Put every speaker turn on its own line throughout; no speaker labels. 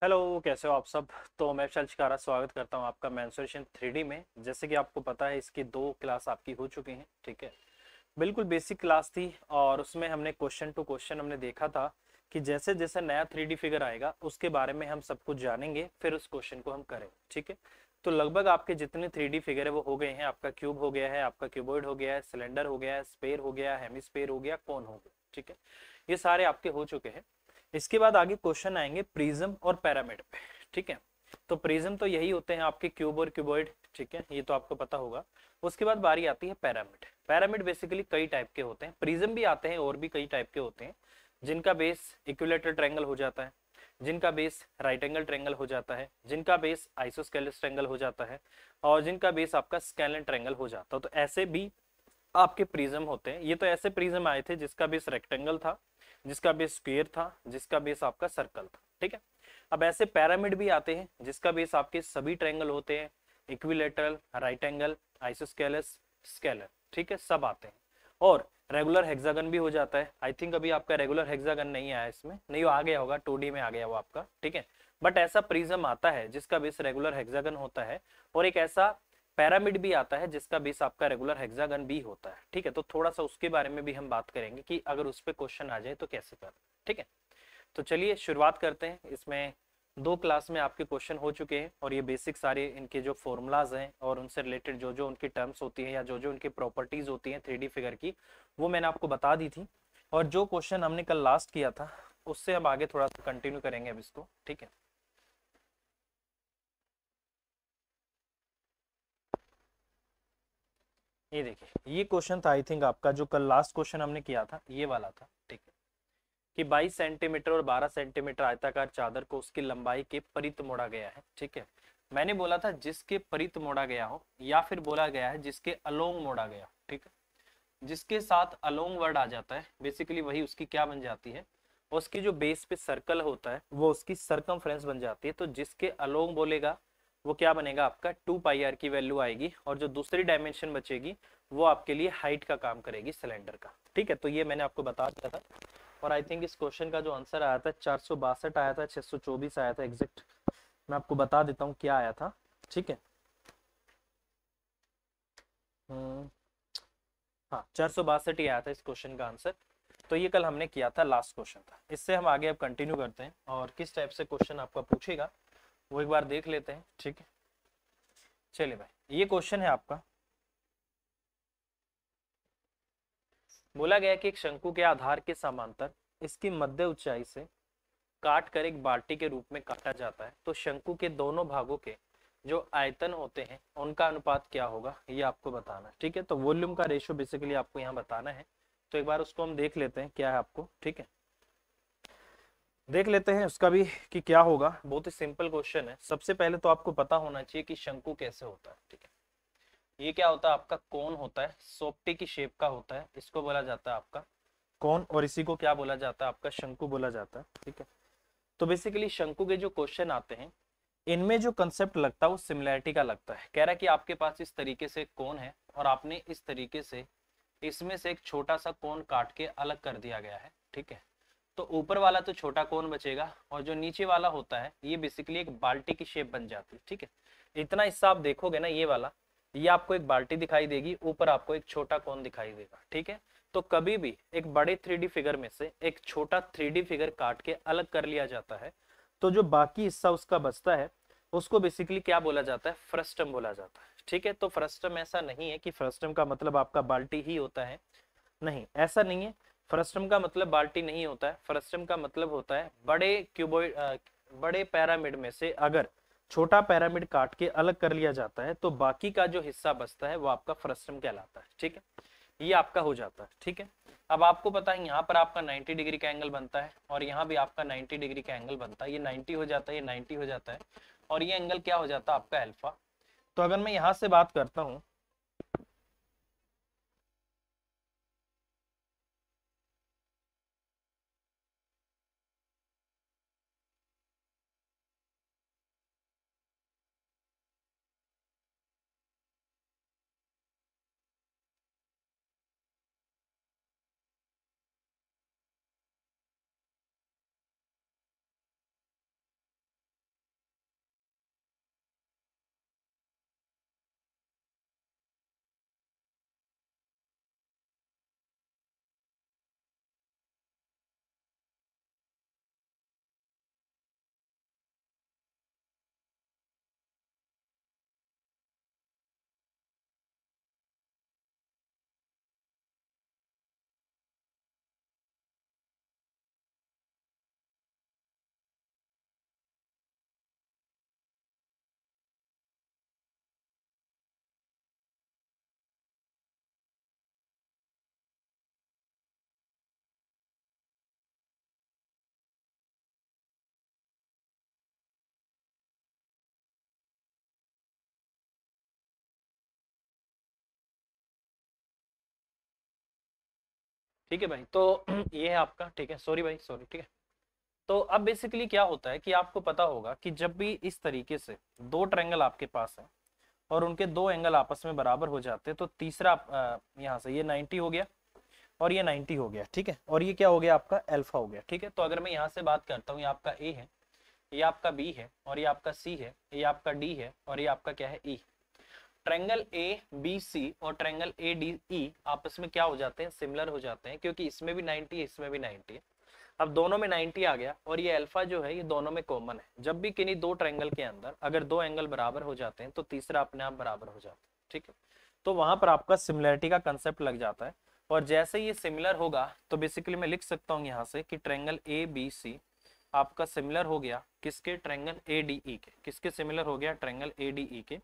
Hello, कैसे हो आप सब। तो मैं विशाल शिकारा स्वागत करता हूं आपका मेंसुरेशन 3D में। जैसे कि आपको पता है, इसकी 2 क्लास आपकी हो चुकी हैं। ठीक है, बिल्कुल बेसिक क्लास थी और उसमें हमने क्वेश्चन टू क्वेश्चन हमने देखा था कि जैसे जैसे नया 3D फिगर आएगा उसके बारे में हम सब कुछ जानेंगे, फिर उस क्वेश्चन को हम करें। ठीक है, तो लगभग आपके जितने 3D फिगर है वो हो गए हैं। आपका क्यूब हो गया है, आपका क्यूबॉइड हो गया है, सिलेंडर हो गया है, स्फीयर हो गया, हेमिस्फीयर हो गया, कोन हो गया। ठीक है, ये सारे आपके हो चुके हैं। इसके बाद आगे क्वेश्चन आएंगे प्रिज्म और पिरामिड पे। ठीक है, तो प्रिज्म तो यही होते हैं आपके क्यूब और क्यूबॉइड। ठीक है, ये तो आपको पता होगा। उसके बाद बारी आती है पिरामिड। पिरामिड बेसिकली कई टाइप के होते हैं, प्रिज्म भी आते हैं और भी कई टाइप के होते हैं, जिनका बेस इक्विलेटरल ट्रायंगल हो जाता है, जिनका बेस राइट एंगल ट्रायंगल हो जाता है, जिनका बेस आइसोस्केलेस ट्रायंगल हो जाता है, और जिनका बेस आपका स्केलेन ट्रायंगल हो जाता है। तो ऐसे भी आपके प्रिज्म होते हैं। ये तो ऐसे प्रिज्म आए थे जिसका बेस रेक्टेंगल था, जिसका बेस स्क्वायर था, जिसका बेस आपका सर्कल था। ठीक है, अब ऐसे पिरामिड भी आते हैं जिसका बेस आपके सभी ट्रायंगल होते हैं, equilateral, right angle, isosceles, scalar. ठीक है, सब आते हैं। और रेगुलर हेक्सागन भी हो जाता है। आई थिंक अभी आपका रेगुलर हेक्सागन नहीं आया, इसमें नहीं, वो आ गया होगा, 2D में आ गया वो आपका। ठीक है, बट ऐसा प्रिज्म आता है जिसका बेस रेगुलर हेक्सागन होता है, और एक ऐसा पैरामिड भी आता है जिसका बेस आपका रेगुलर हेक्सागन भी होता है। ठीक है, तो थोड़ा सा उसके बारे में भी हम बात करेंगे कि अगर उस पर क्वेश्चन आ जाए तो कैसे करें। ठीक है, तो चलिए शुरुआत करते हैं। इसमें 2 क्लास में आपके क्वेश्चन हो चुके हैं और ये बेसिक सारे इनके जो फॉर्मूलाज हैं और उनसे रिलेटेड जो जो उनकी टर्म्स होती हैं या जो जो उनकी प्रॉपर्टीज होती हैं 3D फिगर की, वो मैंने आपको बता दी थी। और जो क्वेश्चन हमने कल लास्ट किया था उससे हम आगे थोड़ा सा कंटिन्यू करेंगे अब इसको। ठीक है, ये देखिए, ये क्वेश्चन था आई थिंक आपका, जो कल लास्ट क्वेश्चन हमने किया था ये वाला था। ठीक है, कि 22 सेंटीमीटर और 12 सेंटीमीटर आयताकार चादर को उसकी लंबाई के परित मोड़ा गया है। ठीक है, मैंने बोला था जिसके परित मोड़ा गया हो, या फिर बोला गया है जिसके अलोंग मोड़ा गया। ठीक है, जिसके साथ अलोंग वर्ड आ जाता है बेसिकली वही उसकी क्या बन जाती है, उसकी जो बेस पे सर्कल होता है वो उसकी सरकमफ्रेंस बन जाती है। तो जिसके अलोंग बोलेगा वो क्या बनेगा, आपका 2 पाई आर की वैल्यू आएगी, और जो दूसरी डायमेंशन बचेगी वो आपके लिए हाइट का काम करेगी सिलेंडर का। ठीक है, तो ये मैंने आपको बता दिया था। और आई थिंक इस क्वेश्चन का जो आंसर आया था 462 आया था, 624 आया था एग्जैक्ट। मैं आपको बता देता हूँ क्या आया था। ठीक है, हम्म, हाँ 462 ही आया था इस क्वेश्चन का आंसर। तो ये कल हमने किया था, लास्ट क्वेश्चन था। इससे हम आगे अब कंटिन्यू करते हैं और किस टाइप से क्वेश्चन आपका पूछेगा वो एक बार देख लेते हैं। ठीक है, चलिए भाई, ये क्वेश्चन है आपका। बोला गया कि एक शंकु के आधार के समांतर इसकी मध्य ऊंचाई से काट कर एक बाल्टी के रूप में काटा जाता है, तो शंकु के दोनों भागों के जो आयतन होते हैं उनका अनुपात क्या होगा, ये आपको बताना है। ठीक है, तो वॉल्यूम का रेशियो बेसिकली आपको यहाँ बताना है। तो एक बार उसको हम देख लेते हैं क्या है आपको। ठीक है, देख लेते हैं उसका भी कि क्या होगा। बहुत ही सिंपल क्वेश्चन है। सबसे पहले तो आपको पता होना चाहिए कि शंकु कैसे होता है। ठीक है, ये क्या होता है, आपका कोन होता है, सोपटे की शेप का होता है, इसको बोला जाता है आपका कोन, और इसी को क्या बोला जाता है, आपका शंकु बोला जाता है। ठीक है, तो बेसिकली शंकु के जो क्वेश्चन आते हैं इनमें जो कंसेप्ट लगता है वो सिमिलैरिटी का लगता है। कह रहा है कि आपके पास इस तरीके से कोन है और आपने इस तरीके से इसमें से एक छोटा सा कोन काट के अलग कर दिया गया है। ठीक है, तो ऊपर वाला तो छोटा कोन बचेगा और जो नीचे वाला होता है ये बेसिकली एक बाल्टी की शेप बन जाती है। ठीक है, इतना हिस्सा आप देखोगे ना, ये वाला, ये आपको एक बाल्टी दिखाई देगी, ऊपर आपको एक छोटा कोन दिखाई देगा। ठीक है, तो कभी भी एक बड़े 3D फिगर में से एक छोटा 3D फिगर काट के अलग कर लिया जाता है, तो जो बाकी हिस्सा उसका बचता है उसको बेसिकली क्या बोला जाता है, फ्रस्टम बोला जाता है। ठीक है, तो फ्रस्टम ऐसा नहीं है कि फ्रस्टम का मतलब आपका बाल्टी ही होता है, नहीं ऐसा नहीं है। फ्रस्टम का मतलब बाल्टी नहीं होता है। फ्रस्टम का मतलब होता है बड़े क्यूबॉइड, बड़े पैरामिड में से अगर छोटा पैरामिड काट के अलग कर लिया जाता है तो बाकी का जो हिस्सा बचता है वो आपका फ्रस्टम कहलाता है। ठीक है, ये आपका हो जाता है। ठीक है, अब आपको पता है यहाँ पर आपका 90 डिग्री का एंगल बनता है और यहाँ भी आपका 90 डिग्री का एंगल बनता है। ये 90 हो जाता है, ये 90 हो जाता है, और ये एंगल क्या हो जाता है, आपका अल्फा। तो अगर मैं यहाँ से बात करता हूँ ठीक है भाई, तो ये है आपका, ठीक है, सॉरी भाई सॉरी, ठीक है। तो अब बेसिकली क्या होता है कि आपको पता होगा कि जब भी इस तरीके से दो ट्रायंगल आपके पास है और उनके दो एंगल आपस में बराबर हो जाते हैं, तो तीसरा यहाँ से ये 90 हो गया और ये 90 हो गया, ठीक है, और ये क्या हो गया आपका अल्फा हो गया, ठीक है। तो अगर मैं यहाँ से बात करता हूँ, ये आपका ए है, ये आपका बी है, और ये आपका सी है, ये आपका डी है, और ये आपका क्या है ई। ट्रायंगल ए बी सी और ट्रायंगल ए डी ई आपस में क्या हो जाते हैं, सिमिलर हो जाते हैं, क्योंकि इसमें भी 90 है, इसमें भी 90 है। अब दोनों में 90 आ गया और ये अल्फा जो है ये दोनों में कॉमन है। जब भी किन्हीं दो ट्रायंगल के अंदर अगर दो एंगल बराबर हो जाते हैं तो तीसरा अपने आप बराबर हो जाता है, ठीक है। तो वहां पर आपका सिमिलरिटी का कंसेप्ट लग जाता है, और जैसे ये सिमिलर होगा तो बेसिकली मैं लिख सकता हूँ यहाँ से कि ट्रायंगल ए बी सी आपका सिमिलर हो गया किसके, ट्रायंगल ए डी ई के। किसके सिमिलर हो गया, ट्रायंगल ए डी ई के।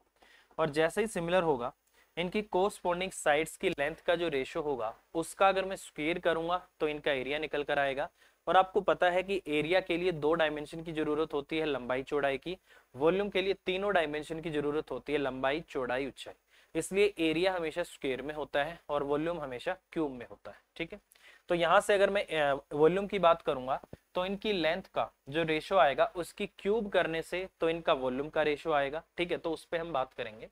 और जैसे ही सिमिलर होगा, इनकी कोरस्पॉन्डिंग साइड्स की लेंथ का जो रेशो होगा उसका अगर मैं स्क्वायर करूंगा तो इनका एरिया निकल कर आएगा। और आपको पता है कि एरिया के लिए दो डायमेंशन की जरूरत होती है, लंबाई चौड़ाई की। वॉल्यूम के लिए तीनों डायमेंशन की जरूरत होती है, लंबाई चौड़ाई ऊंचाई। इसलिए एरिया हमेशा स्क्वायर में होता है और वॉल्यूम हमेशा क्यूब में होता है, ठीक है। तो यहाँ से अगर मैं वॉल्यूम की बात करूंगा तो इनकी लेंथ का जो रेशो आएगा उसकी क्यूब करने से तो इनका वॉल्यूम का रेशो आएगा, ठीक है। तो उस पर हम बात करेंगे।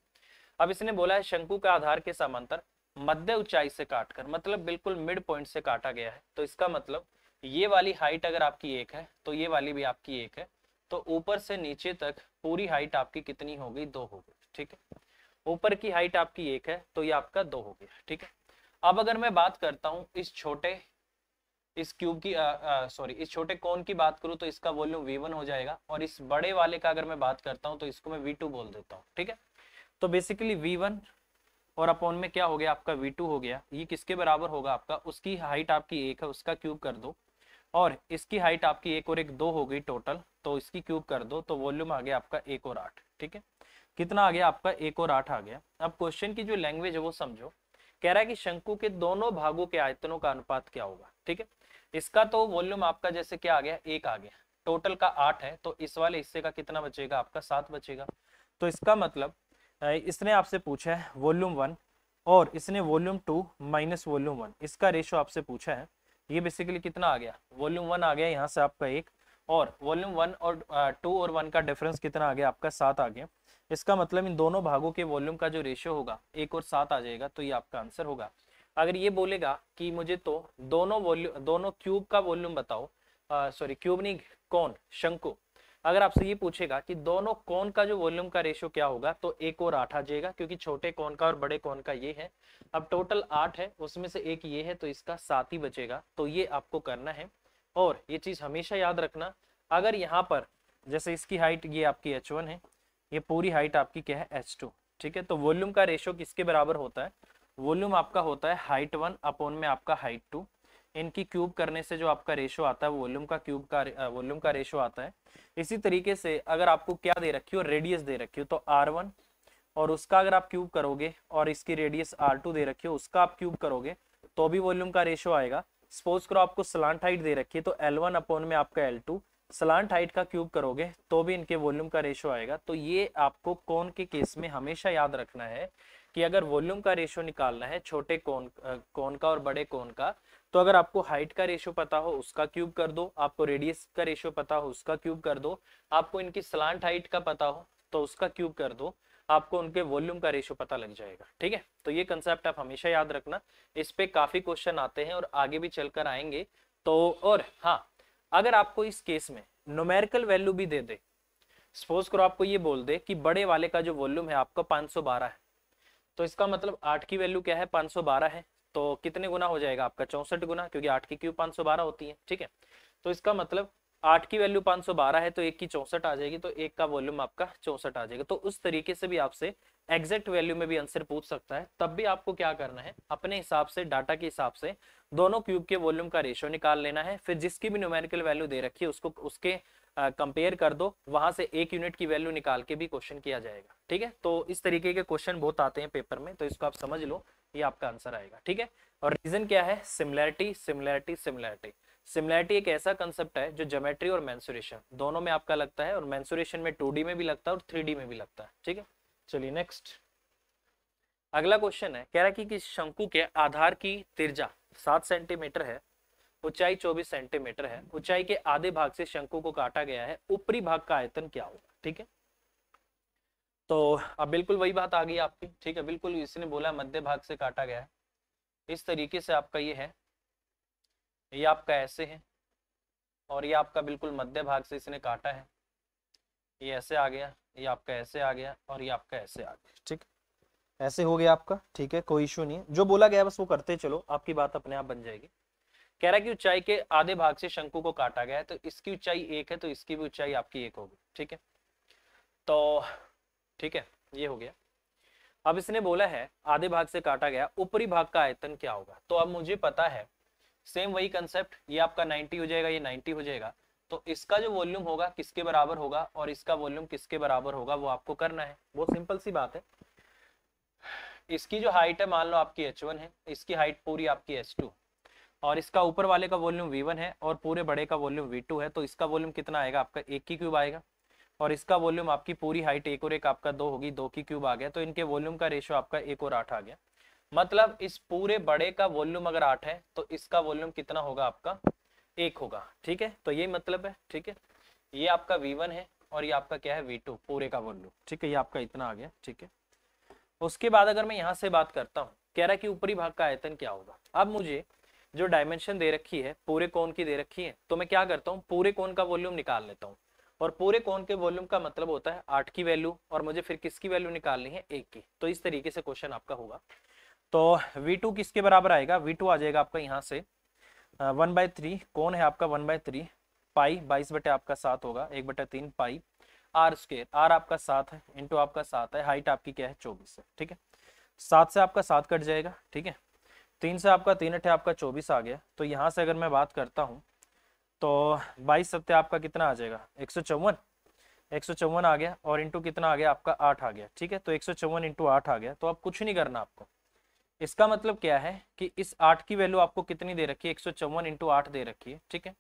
अब इसने बोला है शंकु का आधार के समांतर मध्य ऊंचाई से काटकर, मतलब बिल्कुल मिड पॉइंट से काटा गया है। तो इसका मतलब ये वाली हाइट अगर आपकी एक है तो ये वाली भी आपकी एक है, तो ऊपर से नीचे तक पूरी हाइट आपकी कितनी हो गई, 2 हो गई, ठीक है। ऊपर की हाइट आपकी एक है तो ये आपका 2 हो गया, ठीक है। अब अगर मैं बात करता हूँ इस छोटे, इस क्यूब की सॉरी इस छोटे कोन की बात करूँ तो इसका वॉल्यूम V1 हो जाएगा, और इस बड़े वाले का अगर मैं बात करता हूँ तो इसको मैं V2 बोल देता हूँ, ठीक है। तो बेसिकली V1 और अपॉन में क्या हो गया आपका V2 हो गया। ये किसके बराबर होगा आपका, उसकी हाइट आपकी एक है उसका क्यूब कर दो, और इसकी हाइट आपकी एक और एक 2 हो गई टोटल, तो इसकी क्यूब कर दो, तो वॉल्यूम आ गया आपका 1 और 8, ठीक है। कितना आ गया आपका, 1 और 8 आ गया। अब क्वेश्चन की जो लैंग्वेज है वो समझो। कह रहा है कि शंकु के दोनों भागों के आयतनों का अनुपात क्या होगा, ठीक है। इसका तो वॉल्यूम आपका जैसे क्या आ गया, 1 आ गया, टोटल का 8 है, तो इस वाले हिस्से का कितना बचेगा आपका, 7 बचेगा। तो इसका मतलब इसने आपसे पूछा है वॉल्यूम 1 और इसने वॉल्यूम 2 माइनस वॉल्यूम 1, इसका रेशो आपसे पूछा है। ये बेसिकली कितना आ गया, वॉल्यूम 1 आ गया यहाँ से आपका 1, और वॉल्यूम 1 और 2 और 1 का डिफरेंस कितना आ गया आपका, 7 आ गया। इसका मतलब इन दोनों भागों के वॉल्यूम का जो रेशियो होगा 1 और 7 आ जाएगा, तो ये आपका आंसर होगा। अगर ये बोलेगा कि मुझे तो दोनों क्यूब का वॉल्यूम बताओ, सॉरी क्यूब नहीं, कौन, शंकु। अगर आपसे ये पूछेगा कि दोनों कोन का जो वॉल्यूम का रेशियो क्या होगा, तो 1 और 8 आ जाएगा, क्योंकि छोटे कोन का और बड़े कोन का ये है। अब टोटल 8 है, उसमें से एक ये है, तो इसका 7 ही बचेगा। तो ये आपको करना है, और ये चीज हमेशा याद रखना। अगर यहाँ पर जैसे इसकी हाइट ये आपकी h1 है, ये पूरी हाइट आपकी क्या है, h2, ठीक है। तो वॉल्यूम का रेशियो किसके बराबर होता है, वॉल्यूम आपका होता है हाइट 1 अपॉन में आपका हाइट 2। इनकी क्यूब करने से जो आपका रेशो आता है वॉल्यूम का क्यूब का वॉल्यूम का रेशो आता है। इसी तरीके से अगर आपको क्या दे रखी हो, रेडियस दे रखी हो, तो R1 और उसका अगर आप क्यूब करोगे, और इसकी रेडियस R2 दे रखी हो उसका आप क्यूब करोगे, तो भी वॉल्यूम का रेशो आएगा। सपोज करो आपको स्लांट हाइट दे रखी है, तो L1 अपॉन में आपका L2, स्लांट हाइट का क्यूब करोगे तो भी इनके वॉल्यूम का रेशो आएगा। तो ये आपको कोन के केस में हमेशा याद रखना है कि अगर वॉल्यूम का रेशो निकालना है छोटे कोन का और बड़े कोन का, तो अगर आपको हाइट का रेशो पता हो उसका क्यूब कर दो, आपको रेडियस का रेशो पता हो उसका क्यूब कर दो, आपको इनकी स्लांट हाइट का पता हो तो उसका क्यूब कर दो, आपको उनके वॉल्यूम का रेशो पता लग जाएगा, ठीक है। तो ये कंसेप्ट आप हमेशा याद रखना। इस पे काफी क्वेश्चन आते हैं और आगे भी चलकर आएंगे। तो और हाँ, अगर आपको इस केस में न्यूमेरिकल वैल्यू भी दे दे, सपोज करो आपको ये बोल दे कि बड़े वाले का जो वॉल्यूम है आपका 512 है, तो इसका मतलब 8 की वैल्यू क्या है, 512 है, तो कितने गुना हो जाएगा आपका, 64 गुना, क्योंकि 8 की क्यूब 512 होती है, ठीक है। तो इसका मतलब 8 की वैल्यू 512 है तो 1 की 64 आ जाएगी, तो 1 का वॉल्यूम आपका 64 आ जाएगा। तो उस तरीके से भी आपसे एग्जैक्ट वैल्यू में भी आंसर पूछ सकता है। तब भी आपको क्या करना है, अपने हिसाब से डाटा के हिसाब से दोनों क्यूब के वॉल्यूम का रेशियो निकाल लेना है, फिर जिसकी भी न्यूमेरिकल वैल्यू दे रखी है उसको उसके कंपेयर कर दो, वहां से 1 यूनिट की वैल्यू निकाल के भी क्वेश्चन किया जाएगा, ठीक है। तो इस तरीके के क्वेश्चन बहुत आते हैं पेपर में, तो इसको आप समझ लो, ये आपका आंसर आएगा, ठीक है। और रीजन क्या है, सिमिलैरिटी सिमिलैरिटी सिमिलैरिटी। सिमिलैरिटी एक ऐसा कंसेप्ट है जो ज्योमेट्री और मेंसुरेशन दोनों में आपका लगता है, और मेंसुरेशन में 2D में भी लगता है और 3D में भी लगता है, ठीक है। चलिए नेक्स्ट। अगला क्वेश्चन है, कह रहा है कि किस शंकु के आधार की त्रिज्या 7 सेंटीमीटर है, ऊंचाई 24 सेंटीमीटर है, ऊंचाई के आधे भाग से शंकु को काटा गया है, ऊपरी भाग का आयतन क्या होगा। ठीक है, तो अब बिल्कुल वही बात आ गई आपकी। ठीक है, बिल्कुल इसने बोला मध्य भाग से काटा गया है, इस तरीके से आपका ये है, ये आपका ऐसे है और ये आपका बिल्कुल मध्य भाग से इसने काटा है, ये ऐसे आ गया, ये आपका ऐसे आ गया और ये आपका ऐसे आ गया। ठीक, ऐसे हो गया आपका। ठीक है, कोई इशू नहीं है, जो बोला गया बस वो करते चलो, आपकी बात अपने आप बन जाएगी। कह रहा है कि ऊंचाई के आधे भाग से शंकु को काटा गया है, तो इसकी ऊंचाई 1 है, तो इसकी भी ऊंचाई आपकी 1 होगी। ठीक है, तो ठीक है, ये हो गया। अब इसने बोला है आधे भाग से काटा गया, ऊपरी भाग का आयतन क्या होगा। तो अब मुझे पता है सेम वही कंसेप्ट, ये आपका 90 हो जाएगा, ये 90 हो जाएगा, तो इसका जो वॉल्यूम होगा किसके बराबर होगा और इसका वॉल्यूम किसके बराबर होगा, वो आपको करना है। बहुत सिंपल सी बात है। इसकी जो हाइट है मान लो आपकी h1 है, इसकी हाइट पूरी आपकी h2, और इसका ऊपर वाले का वॉल्यूम v1 है और पूरे बड़े का वॉल्यूम v2 है, तो इसका वॉल्यूम कितना आएगा आपका 1 की क्यूब आएगा, और इसका वॉल्यूम आपकी पूरी हाइट 1 और 1 आपका 2 होगी, 2 की क्यूब आ गया, तो इनके वॉल्यूम का रेशियो आपका 1 और 8 आ गया। मतलब इस पूरे बड़े का वॉल्यूम अगर 8 है तो इसका वॉल्यूम कितना होगा आपका 1 होगा। ठीक है, तो ये मतलब है। ठीक है, ये आपका v1 है और ये आपका क्या है v2 पूरे का वॉल्यूम। ठीक है, ये आपका इतना आ गया। ठीक है, उसके बाद अगर मैं यहाँ से बात करता हूँ, कह रहा है कि ऊपरी भाग का आयतन क्या होगा। अब मुझे जो डायमेंशन दे रखी है पूरे कोण की दे रखी है, तो मैं क्या करता हूँ पूरे कोण का वॉल्यूम निकाल लेता हूँ, और पूरे कोण के वॉल्यूम का मतलब होता है 8 की वैल्यू, और मुझे फिर किसकी वैल्यू निकालनी है 1 की। तो इस तरीके से क्वेश्चन आपका होगा। तो v2 किसके बराबर आएगा, v2 आ जाएगा आपका यहाँ से 1/3, कौन है आपका 1/3 पाई 22 बटे आपका 7 होगा, 1/3 पाई आर स्क्वायर, आर आपका 7 है इंटू आपका 7 है, हाइट आपकी क्या है 24 है। ठीक है, 7 से आपका 7 कट जाएगा। ठीक है, 3 से आपका 3 अठे आपका 24 आ गया। तो यहाँ से अगर मैं बात करता हूँ तो 22 सत्ते आपका कितना आ जाएगा 154, 154 आ गया, और इंटू कितना आ गया आपका 8 आ गया। ठीक है, तो 154 इंटू 8 आ गया। तो अब कुछ नहीं करना आपको, इसका मतलब क्या है कि इस 8 की वैल्यू आपको कितनी दे रखी है 154 इंटू 8 दे रखी है। ठीक है,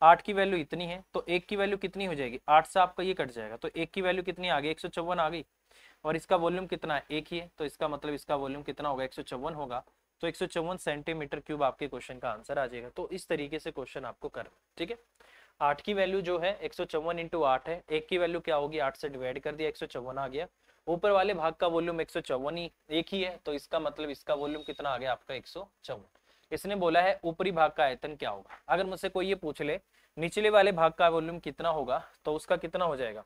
8 की वैल्यू इतनी है, तो 1 की वैल्यू कितनी हो जाएगी, 8 से आपका ये कट जाएगा, तो 1 की वैल्यू कितनी आ गई 154 आ गई, और इसका वॉल्यूम कितना है 1 ही है, तो इसका मतलब इसका वॉल्यूम कितना होगा 154 होगा। तो 154 सेंटीमीटर क्यूब आपके क्वेश्चन का आंसर आ जाएगा। तो इस तरीके से क्वेश्चन आपको करना। ठीक है, 8 की वैल्यू जो है 154 इंटू 8 है, 1 की वैल्यू क्या होगी 8 से डिवाइड कर दिया 154 आ गया, ऊपर वाले भाग का वॉल्यूम 154 ही 1 ही है, तो इसका मतलब इसका वॉल्यूम कितना आ गया आपका 154। इसने बोला है ऊपरी भाग का आयतन क्या होगा। अगर मुझसे कोई ये पूछ ले निचले वाले भाग का वॉल्यूम कितना होगा, तो उसका कितना हो जाएगा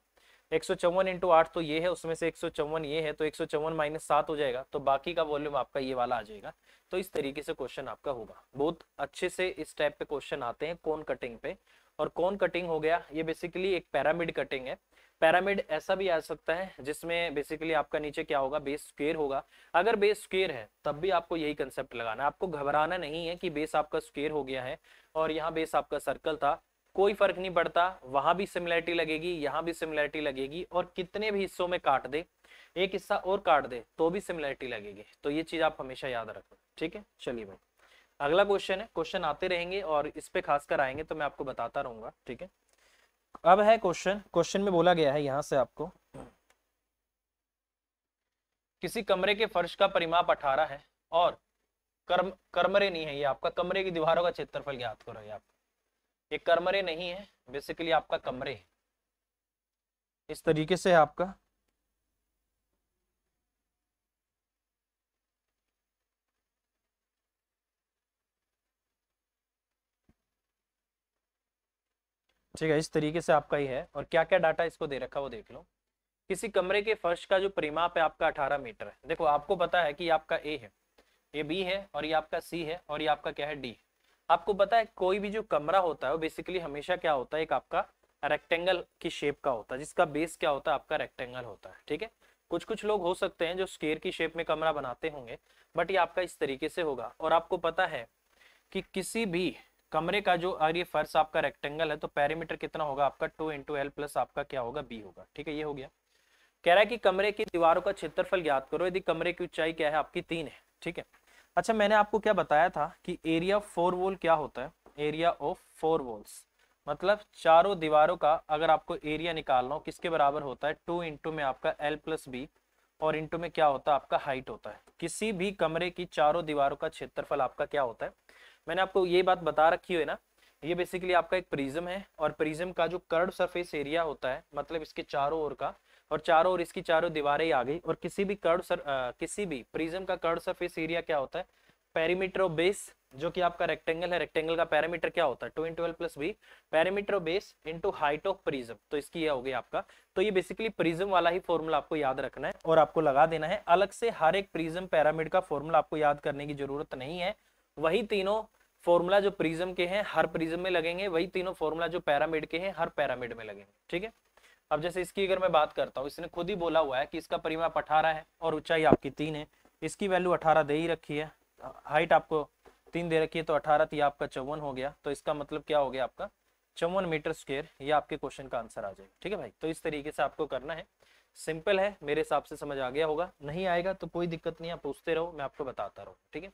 154 इंटू 8, तो ये है, उसमें से 154 ये है, तो 154 माइनस 7 हो जाएगा, तो बाकी का वॉल्यूम आपका ये वाला आ जाएगा। तो इस तरीके से क्वेश्चन आपका होगा। बहुत अच्छे से इस टाइप पे क्वेश्चन आते हैं कोन कटिंग पे। और कोन कटिंग हो गया, ये बेसिकली एक पैरामिड कटिंग है। पैरामिड ऐसा भी आ सकता है जिसमें बेसिकली आपका नीचे क्या होगा बेस स्क्वायर होगा। अगर बेस स्क्वायर है तब भी आपको यही कंसेप्ट लगाना है, आपको घबराना नहीं है कि बेस आपका स्क्वायर हो गया है और यहाँ बेस आपका सर्कल था, कोई फर्क नहीं पड़ता, वहां भी सिमिलरिटी लगेगी, यहाँ भी सिमिलरिटी लगेगी, और कितने भी हिस्सों में काट दे, एक हिस्सा और काट दे तो भी सिमिलरिटी लगेगी। तो ये चीज आप हमेशा याद रखो। ठीक है, चलिए भाई अगला क्वेश्चन है, क्वेश्चन आते रहेंगे और इस पे खासकर आएंगे तो मैं आपको बताता रहूंगा। ठीक है, अब है क्वेश्चन, क्वेश्चन में बोला गया है यहां से आपको किसी कमरे के फर्श का परिमाप 18 है और कमरे नहीं है, ये आपका कमरे की दीवारों का क्षेत्रफल ज्ञात करो। ये आपका ये कमरे नहीं है, बेसिकली आपका कमरे इस तरीके से है आपका। ठीक है, इस तरीके से आपका ही है, और क्या क्या डाटा इसको दे रखा वो देख लो। किसी कमरे के फर्श का जो परिमाप है आपका 18 मीटर है। देखो आपको पता है कि ये आपका ए है, ये बी है, और ये आपका सी है, और ये आपका क्या है डी। आपको पता है कोई भी जो कमरा होता है वो बेसिकली हमेशा क्या होता है, एक आपका रेक्टेंगल की शेप का होता है, जिसका बेस क्या होता है आपका रेक्टेंगल होता है। ठीक है, कुछ कुछ लोग हो सकते हैं जो स्क्वायर की शेप में कमरा बनाते होंगे, बट ये आपका इस तरीके से होगा। और आपको पता है कि किसी भी कमरे का जो अगर ये फर्श आपका रेक्टेंगल है तो पेरीमीटर कितना होगा आपका 2 इंटू एल प्लस आपका क्या होगा बी होगा। ठीक है, ये हो गया। कह रहा है कि कमरे की दीवारों का क्षेत्रफल ज्ञात करो यदि कमरे की ऊंचाई क्या है आपकी 3 है। ठीक है, अच्छा मैंने आपको क्या बताया था कि एरिया ऑफ 4 वॉल क्या होता है, एरिया ऑफ 4 वॉल्स मतलब चारों दीवारों का अगर आपको एरिया निकालना हो किसके बराबर होता है 2 इंटू में आपका एल प्लस बी और इंटू में क्या होता है आपका हाइट होता है। किसी भी कमरे की चारों दीवारों का क्षेत्रफल आपका क्या होता है, मैंने आपको ये बात बता रखी है ना। ये बेसिकली आपका एक प्रिज्म है और प्रिज्म का जो कर्व सरफेस एरिया होता है, मतलब इसके चारों ओर का, और चारों ओर इसकी चारों दीवारें आ गई, और किसी भी किसी भी प्रिज्म का कर्व सरफेस एरिया क्या होता है, पेरीमीटर ऑफ बेस, जो कि आपका रेक्टेंगल है, रेक्टेंगल का पैरामीटर क्या होता है 2 × 12 + b, parameter of base into height of prism, तो इसकी ये हो गई आपका। तो ये बेसिकली प्रिज्म वाला ही फॉर्मूला आपको याद रखना है और आपको लगा देना है। अलग से हर एक प्रिज्म पैरामिड का फॉर्मूला आपको याद करने की जरूरत नहीं है। वही तीनों फॉर्मूला जो प्रिज्म के हैं हर प्रिज्म में लगेंगे, वही तीनों फॉर्मूला जो पैरामिड के हैं हर पैरामिड में लगेंगे, ठीक है। अब जैसे इसकी अगर मैं बात करता हूँ, इसने खुद ही बोला हुआ है कि इसका परिमाप 18 है और ऊंचाई आपकी 3 है। इसकी वैल्यू 18 दे ही रखी है, हाइट आपको 3 दे रखी है, तो 18 3 आपका 54 हो गया। तो इसका मतलब क्या हो गया आपका 54 मीटर स्क्वायर, ये आपके क्वेश्चन का आंसर आ जाएगा, ठीक है भाई। तो इस तरीके से आपको करना है, सिंपल है, मेरे हिसाब से समझ आ गया होगा। नहीं आएगा तो कोई दिक्कत नहीं, आप पूछते रहो, मैं आपको बताता रहूँ, ठीक है।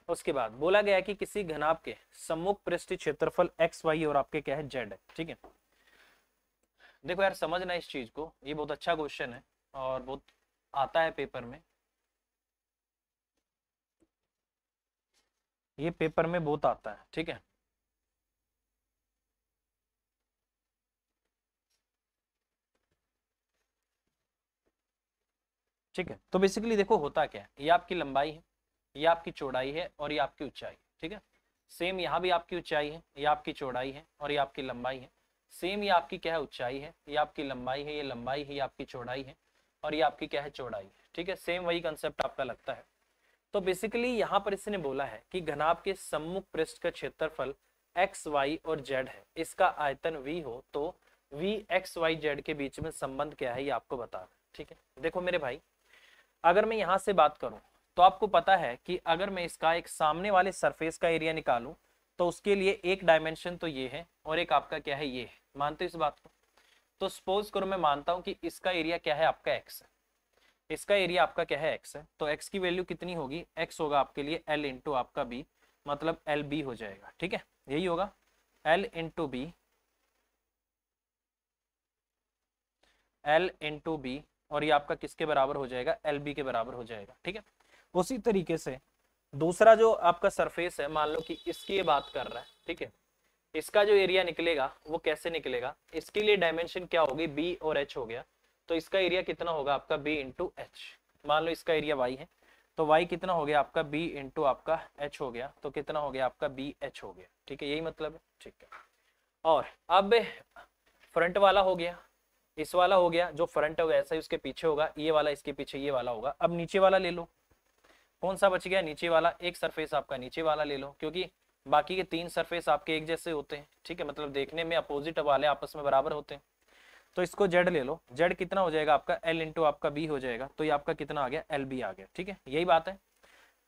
उसके बाद बोला गया है कि किसी घनाभ के सम्मुख पृष्ठीय क्षेत्रफल एक्स वाई और आपके क्या है जेड है, ठीक है। देखो यार समझना इस चीज को, ये बहुत अच्छा क्वेश्चन है और बहुत आता है पेपर में, ये पेपर में बहुत आता है, ठीक है। ठीक है, तो बेसिकली देखो होता क्या है, ये आपकी लंबाई है, ये आपकी चौड़ाई है और ये आपकी ऊंचाई, ठीक है। सेम यहाँ भी आपकी ऊंचाई है, ये आपकी चौड़ाई है और ये आपकी लंबाई है। सेम ये आपकी क्या है ऊंचाई है, ये आपकी लंबाई है, ये लंबाई है, ये आपकी चौड़ाई है और ये आपकी क्या है चौड़ाई है, ठीक है। सेम वही कंसेप्ट आपका लगता है। तो बेसिकली यहाँ पर इसने बोला है कि घनाभ के सम्मुख पृष्ठ का क्षेत्रफल एक्स वाई और जेड है, इसका आयतन वी हो तो वी एक्स वाई जेड के बीच में संबंध क्या है ये आपको बता रहा है, ठीक है। देखो मेरे भाई, अगर मैं यहां से बात करूं तो आपको पता है कि अगर मैं इसका एक सामने वाले सरफेस का एरिया निकालूं तो उसके लिए एक डायमेंशन तो ये है और एक आपका क्या है ये है, मानते हो इस बात को। तो सपोज करो मैं मानता हूं कि इसका एरिया क्या है आपका एक्स है, इसका एरिया आपका क्या है एक्स है, तो एक्स की वैल्यू कितनी होगी, एक्स होगा आपके लिए एल इंटू आपका बी, मतलब एल बी हो जाएगा, ठीक है। यही होगा L into B, L into B, और ये आपका किसके बराबर हो जाएगा, एल बी के बराबर हो जाएगा, ठीक है। उसी तरीके से दूसरा जो आपका सरफेस है, मान लो कि इसकी ये बात कर रहा है, ठीक है। इसका जो एरिया निकलेगा वो कैसे निकलेगा, इसके लिए डायमेंशन क्या होगी बी और एच हो गया, तो इसका एरिया कितना होगा आपका बी इंटू एच। मान लो इसका एरिया वाई है तो वाई कितना हो गया आपका बी इंटू आपका एच हो गया, तो कितना हो गया आपका बी एच हो गया, ठीक है। यही मतलब है, ठीक है। और अब फ्रंट वाला हो गया, इस वाला हो गया, जो फ्रंट होगा ऐसा ही उसके पीछे होगा, ये वाला इसके पीछे ये वाला होगा। अब नीचे वाला ले लो, कौन सा बच गया नीचे वाला, एक सरफेस आपका नीचे वाला ले लो, क्योंकि बाकी के 3 सरफेस आपके एक जैसे होते हैं, ठीक है, मतलब देखने में अपोजिट वाले आपस में बराबर होते हैं। तो इसको जेड ले लो, जेड कितना हो जाएगा आपका एल इंटू आपका बी हो जाएगा, तो ये आपका कितना आ गया एल बी आ गया, ठीक है। यही बात है,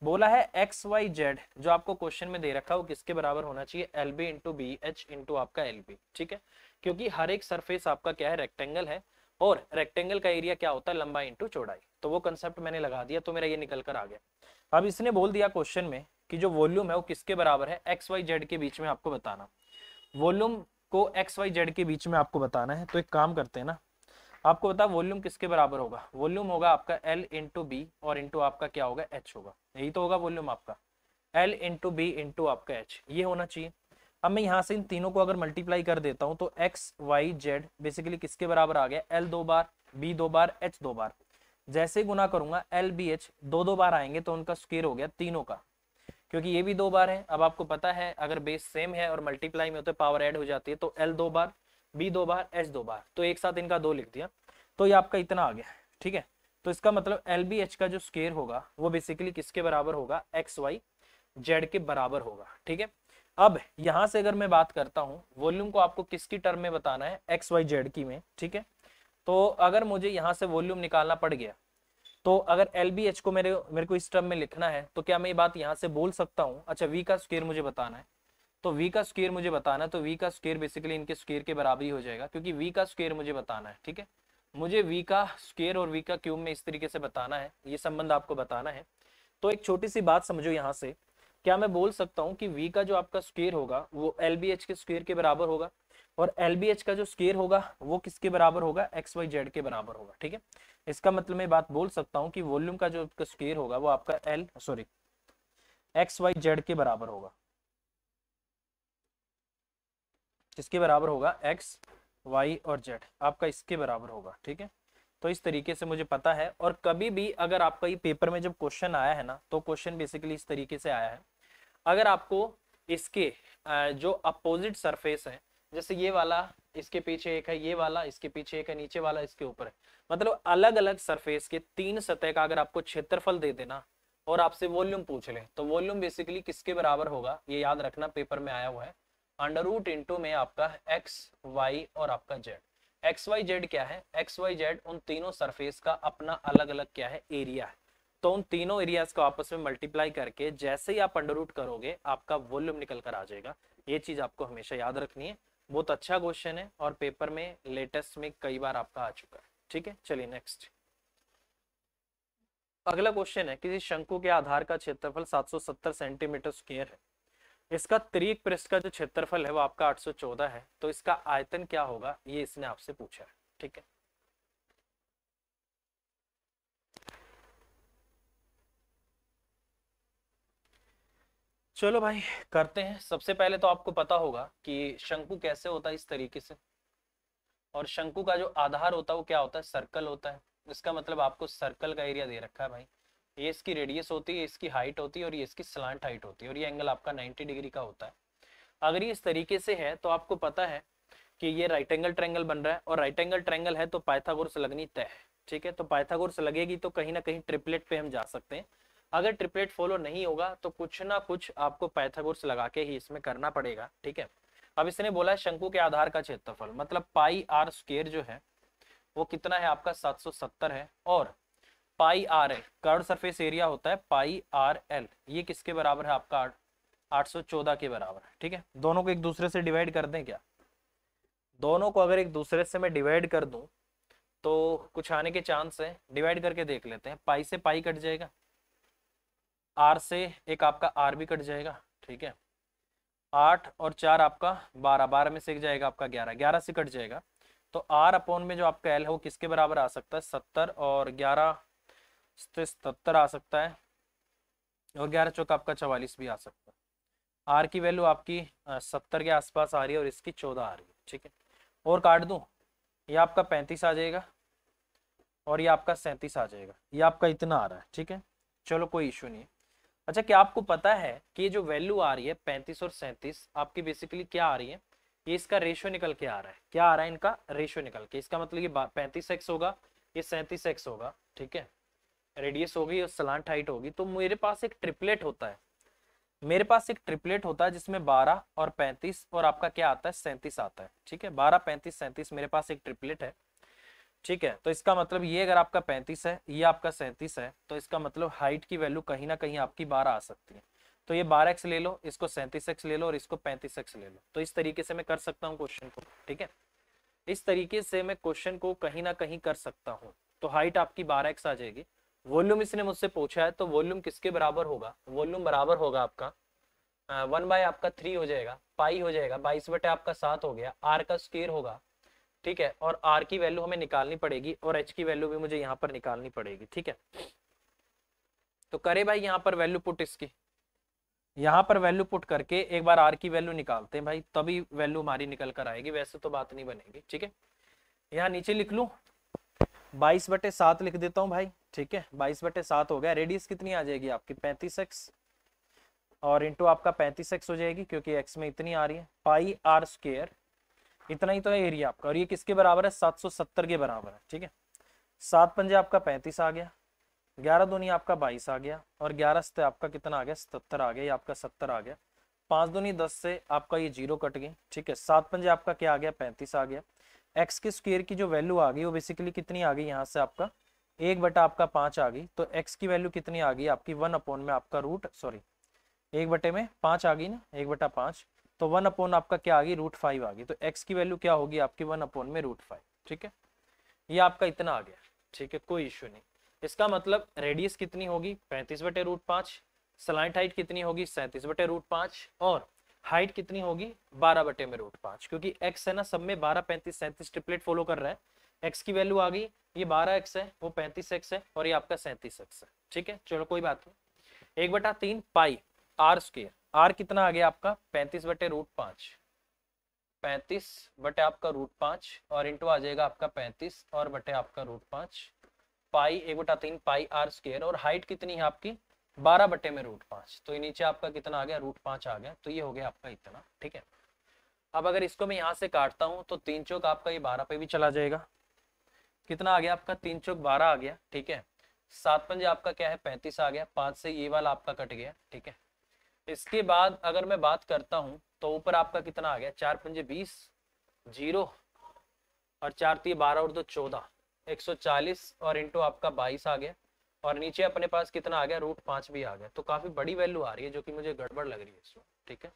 बोला है एक्स वाई जेड जो आपको क्वेश्चन में दे रखा है वो किसके बराबर होना चाहिए, L B into B H into आपका एल बी, ठीक है। क्योंकि हर एक सरफेस आपका क्या है रेक्टेंगल है और रेक्टेंगल का एरिया क्या होता है लंबाई इंटू चौड़ाई, तो वो कंसेप्ट मैंने लगा दिया, तो मेरा ये निकल कर आ गया। अब इसने बोल दिया क्वेश्चन में कि जो वॉल्यूम है वो किसके बराबर है, एक्स वाई जेड के बीच में आपको बताना, वॉल्यूम को एक्स वाई जेड के बीच में आपको बताना है। तो एक काम करते हैं ना, आपको बता वॉल्यूम किसके बराबर होगा, वॉल्यूम होगा आपका एल इंटू बी और इंटू आपका क्या होगा एच होगा, यही तो होगा वॉल्यूम आपका, एल इंटू बी इंटू आपका एच, ये होना चाहिए। अब मैं यहाँ से इन तीनों को अगर मल्टीप्लाई कर देता हूँ तो एक्स वाई जेड बेसिकली किसके बराबर आ गया, एल 2 बार, बी 2 बार, एच 2 बार। जैसे ही गुना करूंगा एल बी एच 2 बार आएंगे तो उनका स्क्वायर हो गया तीनों का, क्योंकि ये भी 2 बार है। अब आपको पता है अगर बेस सेम है और मल्टीप्लाई में होते पावर ऐड हो जाती है, तो एल 2 बार, बी 2 बार, एच 2 बार, तो एक साथ इनका 2 लिख दिया, तो ये आपका इतना आ गया, ठीक है। तो इसका मतलब एल बी एच का जो स्क्वायर होगा वो बेसिकली किसके बराबर होगा, एक्स वाई जेड के बराबर होगा, ठीक है। अब यहां से अगर मैं बात करता हूं वॉल्यूम को आपको किसकी टर्म में बताना है, एक्स वाई जेड की में, ठीक है। तो अगर मुझे यहां से वॉल्यूम निकालना पड़ गया, तो अगर एल बी एच को मेरे को इस टर्म में लिखना है, तो क्या मैं ये बात यहां से बोल सकता हूं, अच्छा वी का स्क्वायर मुझे बताना है, तो वी का स्क्वायर मुझे बताना है, तो वी का स्क्वायर बेसिकली इनके स्क्वायर के बराबर ही हो जाएगा, क्योंकि वी का स्क्वायर मुझे बताना है, ठीक है। मुझे वी का स्क्वायर और वी का क्यूब में इस तरीके से बताना है, ये संबंध आपको बताना है। तो एक छोटी सी बात समझो यहाँ से, क्या मैं बोल सकता हूँ कि v का जो आपका स्क्वायर होगा वो एल बी एच के स्क्वायर के बराबर होगा, और LBH का जो स्क्वायर होगा वो किसके बराबर होगा, XYZ के बराबर होगा। ठीक है, इसका मतलब मैं बात बोल सकता हूँ कि वॉल्यूम का जो स्क्वायर होगा वो आपका XYZ के बराबर होगा। किसके बराबर होगा, X Y और Z आपका इसके बराबर होगा। ठीक है, तो इस तरीके से मुझे पता है। और कभी भी अगर आपका ये पेपर में जब क्वेश्चन आया है ना, तो क्वेश्चन बेसिकली इस तरीके से आया है, अगर आपको इसके जो अपोजिट सरफेस है, जैसे ये वाला इसके पीछे एक है, ये वाला इसके पीछे एक है, नीचे वाला इसके ऊपर है, मतलब अलग अलग सरफेस के 3 सतह का अगर आपको क्षेत्रफल दे देना और आपसे वॉल्यूम पूछ ले, तो वॉल्यूम बेसिकली किसके बराबर होगा, ये याद रखना, पेपर में आया हुआ है, अंडर रूट इंटू में आपका एक्स वाई और आपका जेड। एक्स वाई जेड क्या है, एक्स वाई जेड उन तीनों सरफेस का अपना अलग अलग क्या है, एरिया है। तो उन तीनों एरियाज को आपस में मल्टीप्लाई करके जैसे ही आप अंडर रूट करोगे आपका वॉल्यूम निकल कर आ जाएगा। ये चीज आपको हमेशा याद रखनी है। बहुत अच्छा क्वेश्चन है और पेपर में लेटेस्ट में कई बार आपका आ चुका है। ठीक है, चलिए नेक्स्ट। अगला क्वेश्चन है, किसी शंकु के आधार का क्षेत्रफल 770 सेंटीमीटर स्क्वायर है, इसका त्रिक पृष्ठ का जो क्षेत्रफल है वो आपका 814 है, तो इसका आयतन क्या होगा, ये इसने आपसे पूछा है। ठीक है, चलो भाई करते हैं। सबसे पहले तो आपको पता होगा कि शंकु कैसे होता है, इस तरीके से, और शंकु का जो आधार होता है वो क्या होता है, सर्कल होता है। इसका मतलब आपको सर्कल का एरिया दे रखा है भाई, ये इसकी रेडियस होती है, इसकी हाइट होती है और ये इसकी स्लांट हाइट होती है, और ये एंगल आपका 90 डिग्री का होता है। अगर ये इस तरीके से है तो आपको पता है कि ये राइट एंगल ट्रायंगल बन रहा है, और राइट एंगल ट्रायंगल है तो पाइथागोरस लगनी तय है। ठीक है, तो पाइथागोरस लगेगी तो कहीं ना कहीं ट्रिपलेट पे हम जा सकते हैं। अगर ट्रिपलेट फॉलो नहीं होगा तो कुछ ना कुछ आपको पाइथागोरस लगा के ही इसमें करना पड़ेगा। ठीक है, अब इसने बोला है शंकु के आधार का क्षेत्रफल, मतलब पाई आर स्क्वायर जो है वो कितना है आपका 770 है, और pi r l curve surface area होता है, पाई आर एल ये किसके बराबर है आपका 814 के बराबर है। ठीक है, दोनों को एक दूसरे से डिवाइड कर दें क्या, दोनों को अगर एक दूसरे से मैं डिवाइड कर दूं तो कुछ आने के चांस है, डिवाइड करके देख लेते हैं। पाई से पाई कट जाएगा, आर से एक आपका आर भी कट जाएगा। ठीक है, 8 और 4 आपका 12, 12 में से एक जाएगा आपका 11, 11 से कट जाएगा, तो आर अपॉन में जो आपका एल है वो किसके बराबर आ सकता है, 70, और 11 से 77 आ सकता है, और 11 चौक आपका 44 भी आ सकता है। आर की वैल्यू आपकी 70 के आसपास आ रही है और इसकी 14 आ रही है। ठीक है, और काट दूं, ये आपका 35 आ जाएगा और ये आपका 37 आ जाएगा, ये आपका इतना आ रहा है। ठीक है, चलो कोई इशू नहीं है। अच्छा, क्या आपको पता है कि ये जो वैल्यू आ रही है 35 और 37 आपकी बेसिकली क्या आ रही है, ये इसका रेशियो निकल के आ रहा है। क्या आ रहा है, इनका रेशियो निकल के, इसका मतलब ये 35x होगा, ये 37x होगा। ठीक है, रेडियस होगी और स्लांट हाइट होगी, तो मेरे पास एक ट्रिपलेट होता है, मेरे पास एक ट्रिपलेट होता है जिसमें 12 और 35 और आपका क्या आता है, 37 आता है। ठीक है, 12 35 37 मेरे पास एक ट्रिपलेट है। ठीक है, तो इसका मतलब ये अगर आपका 35 है, ये आपका 37 है, तो इसका मतलब हाइट की वैल्यू कहीं ना कहीं आपकी 12 आ सकती है। तो ये 12x ले लो, इसको 37x ले लो और इसको 35x ले लो, तो इस तरीके से मैं कर सकता हूँ क्वेश्चन को। ठीक है, इस तरीके से मैं क्वेश्चन को कहीं ना कहीं कर सकता हूँ। तो हाइट आपकी 12x आ जाएगी। वॉल्यूम इसने मुझसे पूछा है, तो वॉल्यूम किसके बराबर होगा, वॉल्यूम बराबर होगा आपका 1 बाय आपका 3 हो जाएगा, पाई हो जाएगा 22 बटे आपका 7 हो गया, आर का स्क्वायर होगा। ठीक है, और आर की वैल्यू हमें निकालनी पड़ेगी और एच की वैल्यू भी मुझे यहाँ पर निकालनी पड़ेगी। ठीक है, तो करे भाई यहाँ पर वैल्यू पुट इसकी, यहाँ पर वैल्यू पुट करके एक बार आर की वैल्यू निकालते हैं भाई, तभी वैल्यू हमारी निकल कर आएगी, वैसे तो बात नहीं बनेगी। ठीक है, यहाँ नीचे लिख लूँ 22/7 लिख देता हूँ भाई। ठीक है, 22/7 हो गया। रेडियस कितनी आ जाएगी आपकी 35x, और इंटू आपका 35x हो जाएगी क्योंकि x में इतनी आ रही है, पाई आर स्क्वायर, इतना ही तो है एरिया आपका, और ये किसके बराबर है, 770 के बराबर है। ठीक है, 7 पंजे आपका 35 आ गया, 11 दूनी आपका 22 आ गया, और 11 से आपका कितना आ गया, 77 आ गया, ये आपका 70 आ गया। 5 दूनी 10 से आपका ये 0 कट गई। ठीक है, 7 पंजे आपका क्या आ गया, 35 आ गया। एक्स के स्क्वायर की जो वैल्यू आ गई वो बेसिकली कितनी आ गई, यहाँ से आपका 1/5 आ गई, तो एक्स की वैल्यू कितनी आ गई आपकी 1 अपॉन में आपका रूट, सॉरी 1/5 आ गई ना, 1/5, तो 1 अपॉन आपका क्या आ गई, √5 आ गई, तो x की वैल्यू क्या होगी आपकी 1 अपॉन में √5। ठीक है, ये आपका इतना आ गया। ठीक है, कोई इश्यू नहीं। इसका मतलब रेडियस कितनी होगी 35/√5, स्लांट हाइट कितनी होगी 37/√5, और हाइट कितनी होगी 12/√5, क्योंकि x है ना सब में 12, 35, 37 ट्रिपलेट फॉलो कर रहा है। x की वैल्यू आ गई, ये 12x है, वो 35x है, और ये आपका 37x है। ठीक है, चलो कोई बात नहीं। 1/3 पाई आर स्क्वायर, आर कितना आ गया आपका 35/√5, 35 बटे आपका √5 और इंटू आ जाएगा आपका 35 और बटे आपका √5 पाई 1/3 पाई आर स्क्वायर। और हाइट कितनी है आपकी 12/√5, तो ये नीचे आपका कितना आ गया √5 आ गया, तो ये हो गया आपका इतना। ठीक है, अब अगर इसको मैं यहाँ से काटता हूँ तो 3 चौक आपका ये 12 पे भी चला जाएगा, कितना आ गया आपका 3 चौक 12 आ गया। ठीक है, 7 पंजे आपका क्या है 35 आ गया, 5 से ये वाला आपका कट गया। ठीक है, इसके बाद अगर मैं बात करता हूं तो ऊपर आपका कितना आ गया 4 पंजे 20, 0 और 4 3 12 और 2 14, 140 और इंटू आपका 22 आ गया, और नीचे अपने पास कितना आ गया √5 भी आ गया। तो काफी बड़ी वैल्यू आ रही है जो कि मुझे गड़बड़ लग रही है इसमें। ठीक है,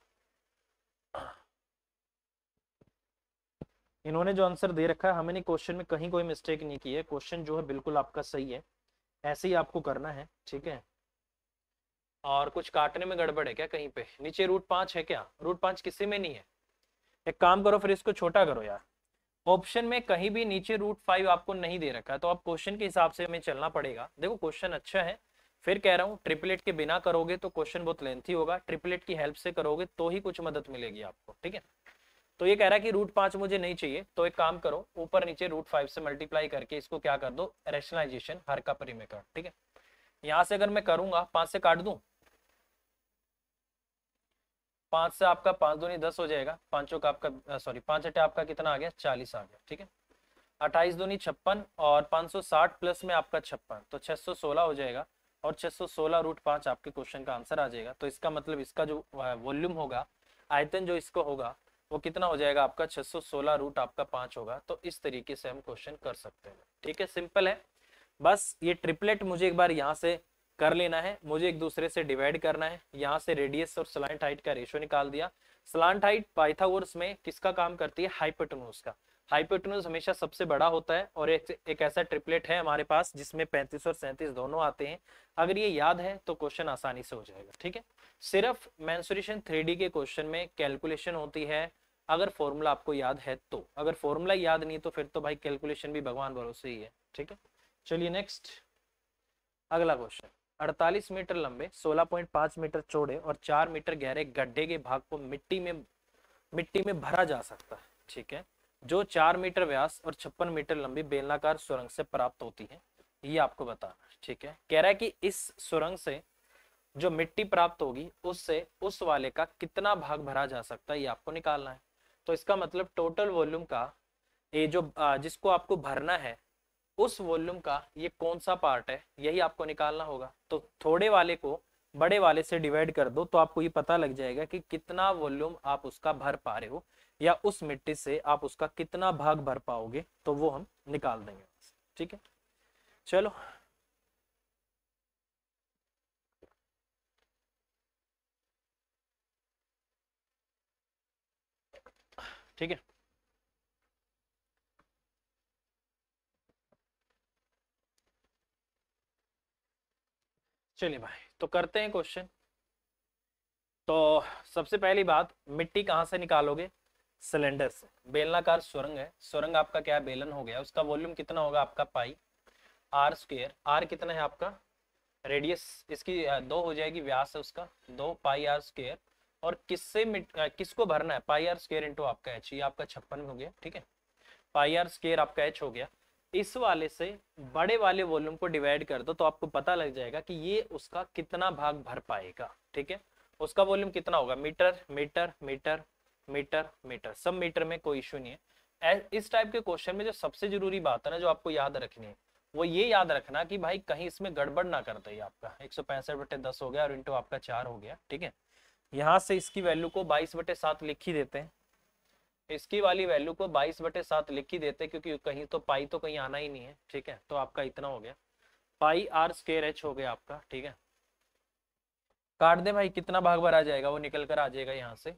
इन्होंने जो आंसर दे रखा है, हमने क्वेश्चन में कहीं कोई मिस्टेक नहीं की है, क्वेश्चन जो है बिल्कुल आपका सही है, ऐसे ही आपको करना है। ठीक है, और कुछ काटने में गड़बड़ है क्या कहीं पे, नीचे √5 है क्या, √5 किसी में नहीं है। एक काम करो फिर इसको छोटा करो यार, ऑप्शन में कहीं भी नीचे √5 आपको नहीं दे रखा है, तो आप क्वेश्चन के हिसाब से हमें चलना पड़ेगा। देखो क्वेश्चन अच्छा है, फिर कह रहा हूँ ट्रिपलेट के बिना करोगे तो क्वेश्चन बहुत लेंथी होगा, ट्रिपलेट की हेल्प से करोगे तो ही कुछ मदद मिलेगी आपको। ठीक है, तो ये कह रहा है कि √5 मुझे नहीं चाहिए, तो एक काम करो ऊपर नीचे √5 से मल्टीप्लाई करके इसको क्या कर दो रैशनलाइजेशन, हर का परिमेय। ठीक है, यहाँ से अगर मैं करूंगा 5 से काट दूं, 5 से आपका 5 दूनी 10 हो जाएगा, पांचों का आपका सॉरी 5 अटे आपका कितना आ गया 40 आ गया। ठीक है, 28 दूनी 56 और 560 प्लस में आपका 56, तो 616 हो जाएगा, और 616 √5 आपके क्वेश्चन का आंसर आ जाएगा। तो इसका मतलब इसका जो वॉल्यूम होगा, आयतन जो इसको होगा वो कितना हो जाएगा आपका 616 रूट आपका 5 होगा। तो इस तरीके से हम क्वेश्चन कर सकते हैं। ठीक है, सिंपल है, बस ये ट्रिपलेट मुझे एक बार यहाँ से कर लेना है, मुझे एक दूसरे से डिवाइड करना है, यहाँ से रेडियस और स्लांट हाइट का रेशियो निकाल दिया। स्लांट हाइट पाइथागोरस में किसका काम करती है, हाइपोटेन्यूज का। हाइपोटेन्यूज हमेशा सबसे बड़ा होता है, और एक ऐसा ट्रिपलेट है हमारे पास जिसमें 35 और 37 दोनों आते हैं। अगर ये याद है तो क्वेश्चन आसानी से हो जाएगा। ठीक है, सिर्फ मेंसुरेशन 3D के क्वेश्चन में कैलकुलेशन होती है अगर फॉर्मूला आपको याद है तो, अगर फॉर्मूला याद नहीं तो फिर तो भाई कैलकुलेशन भी भगवान भरोसे ही है। ठीक है, चलिए नेक्स्ट अगला क्वेश्चन। 48 मीटर लंबे 16.5 मीटर चौड़े और 4 मीटर गहरे गड्ढे के भाग को मिट्टी में भरा जा सकता है। ठीक है, जो 4 मीटर व्यास और 56 मीटर लंबी बेलनाकार सुरंग से प्राप्त होती है, ये आपको बताना है। ठीक है, कह रहा है कि इस सुरंग से जो मिट्टी प्राप्त होगी उससे उस वाले का कितना भाग भरा जा सकता है, ये आपको निकालना है। तो इसका मतलब टोटल वॉल्यूम का ये जो जिसको आपको भरना है उस वॉल्यूम का ये कौन सा पार्ट है, यही आपको निकालना होगा। तो थोड़े वाले को बड़े वाले से डिवाइड कर दो तो आपको ये पता लग जाएगा कि कितना वॉल्यूम आप उसका भर पा रहे हो, या उस मिट्टी से आप उसका कितना भाग भर पाओगे, तो वो हम निकाल देंगे। ठीक है, चलो ठीक है, चलिए भाई तो करते हैं क्वेश्चन। तो सबसे पहली बात, मिट्टी कहाँ से निकालोगे, सिलेंडर से। बेलनाकार सुरंग है, सुरंग आपका क्या है बेलन हो गया, उसका वॉल्यूम कितना होगा आपका पाई आर स्क्वायर, आर कितना है आपका रेडियस इसकी 2 हो जाएगी, व्यास है उसका 2 पाई आर स्क्वायर, और किसको भरना है पाई आर स्क्वायर इंटू आपका एच, ये आपका 56 हो गया। ठीक है, पाई आर स्क्वायर आपका एच हो गया, इस वाले से बड़े वाले वॉल्यूम को डिवाइड कर दो तो आपको पता लग जाएगा कि ये उसका कितना भाग भर पाएगा। ठीक है, उसका वॉल्यूम कितना होगा, metre metre metre metre metre, सब मीटर में कोई इश्यू नहीं है। इस टाइप के क्वेश्चन में जो सबसे जरूरी बात है ना जो आपको याद रखनी है, वो ये याद रखना कि भाई कहीं इसमें गड़बड़ ना कर दे। आपका 165/10 हो गया और इंटू आपका 4 हो गया। ठीक है, यहाँ से इसकी वैल्यू को 22/7 लिख ही देते हैं, इसकी वाली वैल्यू को 22/7 लिख ही देते हैं, क्योंकि कहीं तो पाई तो कहीं आना ही नहीं है। ठीक है, तो आपका इतना हो गया पाई आर स्क्वायर एच हो गया आपका। ठीक है, काट दे भाई, कितना भाग भरा जाएगा वो निकल कर आ जाएगा यहाँ से,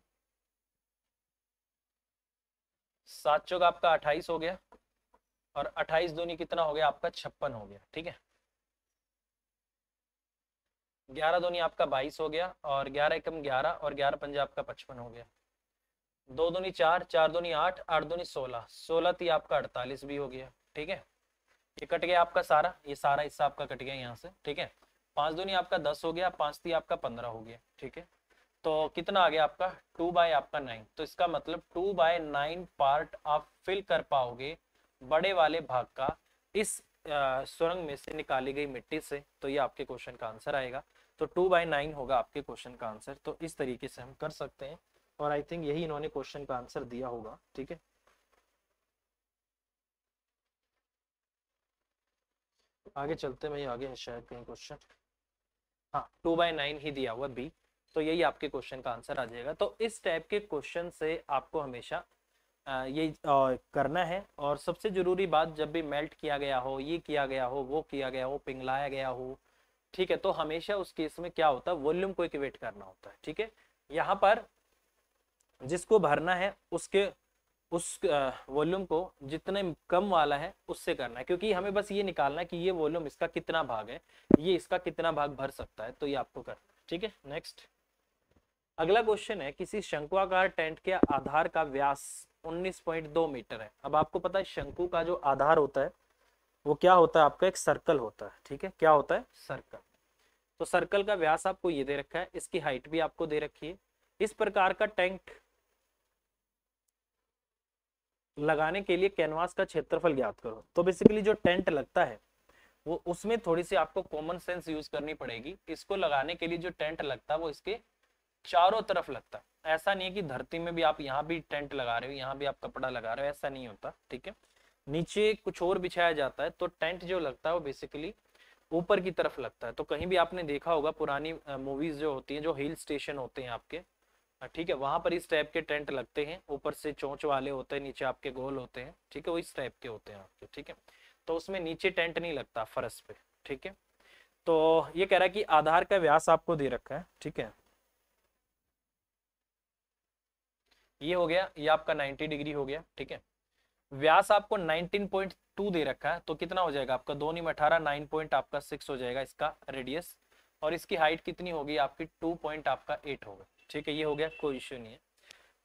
7 चौक आपका 28 हो गया, और 28 दूनी कितना हो गया आपका 56 हो गया। ठीक है, 11 दूनी आपका 22 हो गया, और 11 एकम 11, और 11 पंजे आपका 55 हो गया। 2 दूनी 4, 4 दूनी 8, 8 दूनी 16, 16 ती आपका 48 भी हो गया। ठीक है, ये कट गया आपका सारा, ये सारा हिस्सा आपका कट गया यहाँ से। ठीक है, 5 दूनी आपका 10 हो गया, 5 ती आपका 15 हो गया। ठीक है, तो कितना आ गया आपका 2 बाय आपका 9। तो इसका मतलब 2/9 पार्ट आप फिल कर पाओगे बड़े वाले भाग का इस सुरंग में से निकाली गई मिट्टी से। तो ये आपके क्वेश्चन का आंसर आएगा। तो 2/9 होगा आपके क्वेश्चन का आंसर। तो इस तरीके से हम कर सकते हैं, और आई थिंक यही इन्होंने क्वेश्चन का आंसर दिया होगा। ठीक है, आगे चलते हैं भाई, आगे है शायद कहीं क्वेश्चन। हाँ, 2/9 ही दिया हुआ बी। तो यही आपके क्वेश्चन का आंसर आ जाएगा। तो इस टाइप के क्वेश्चन से आपको हमेशा ये करना है। और सबसे जरूरी बात, जब भी मेल्ट किया गया हो, ये किया गया हो, वो किया गया हो, पिघलाया गया हो, ठीक है, तो हमेशा उस केस में क्या होता है, वॉल्यूम को इक्वेट करना होता है। ठीक है, यहाँ पर जिसको भरना है उसके उस वॉल्यूम को जितने कम वाला है उससे करना है, क्योंकि हमें बस ये निकालना है कि ये वॉल्यूम इसका कितना भाग है, ये इसका कितना भाग भर सकता है। तो ये आपको करना है। ठीक है, नेक्स्ट अगला क्वेश्चन है, किसी शंकुआकार टेंट के आधार का व्यास 19.2 मीटर है। अब आपको पता है शंकु का जो आधार होता है वो क्या होता है, आपका एक सर्कल होता है। ठीक है, क्या होता है, सर्कल। तो सर्कल का व्यास आपको ये दे रखा है, इसकी हाइट भी आपको दे रखी है। इस प्रकार का टैंक लगाने के लिए कैनवास का क्षेत्रफल ज्ञात करो। तो बेसिकली जो टेंट लगता है वो, उसमें थोड़ी सी आपको कॉमन सेंस यूज करनी पड़ेगी। इसको लगाने के लिए जो टेंट लगता है वो इसके चारों तरफ लगता है। ऐसा नहीं है कि धरती में भी आप यहाँ भी टेंट लगा रहे हो, यहाँ भी आप कपड़ा लगा रहे हो, ऐसा नहीं होता। ठीक है, नीचे कुछ और बिछाया जाता है। तो टेंट जो लगता है वो बेसिकली ऊपर की तरफ लगता है। तो कहीं भी आपने देखा होगा पुरानी मूवीज जो होती हैं, जो हिल स्टेशन होते हैं आपके, ठीक है, वहां पर इस टाइप के टेंट लगते हैं। ऊपर से चोंच वाले होते हैं, नीचे आपके गोल होते हैं। ठीक है, वो इस टाइप के होते हैं आपके। ठीक है, तो उसमें नीचे टेंट नहीं लगता फर्श पे। ठीक है, तो ये कह रहा है कि आधार का व्यास आपको दे रखा है। ठीक है, ये हो गया, ये आपका 90 डिग्री हो गया। ठीक है, व्यास आपको 19.2 दे रखा है। तो कितना हो जाएगा आपका, 2 × 18, 9 पॉइंट आपका 6 हो जाएगा इसका रेडियस। और इसकी हाइट कितनी होगी आपकी, 2 पॉइंट आपका 8 होगा। ठीक है, ये हो गया, कोई इश्यू नहीं है।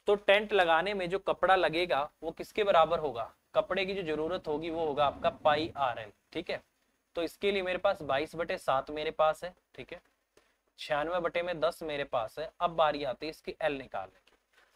तो टेंट लगाने में जो कपड़ा लगेगा वो किसके बराबर होगा, कपड़े की जो जरूरत होगी वो होगा आपका πRL। ठीक है, तो इसके लिए मेरे पास 22/7 मेरे पास है। ठीक है, 96/10 मेरे पास है। अब बारी आती है इसकी एल निकालने की।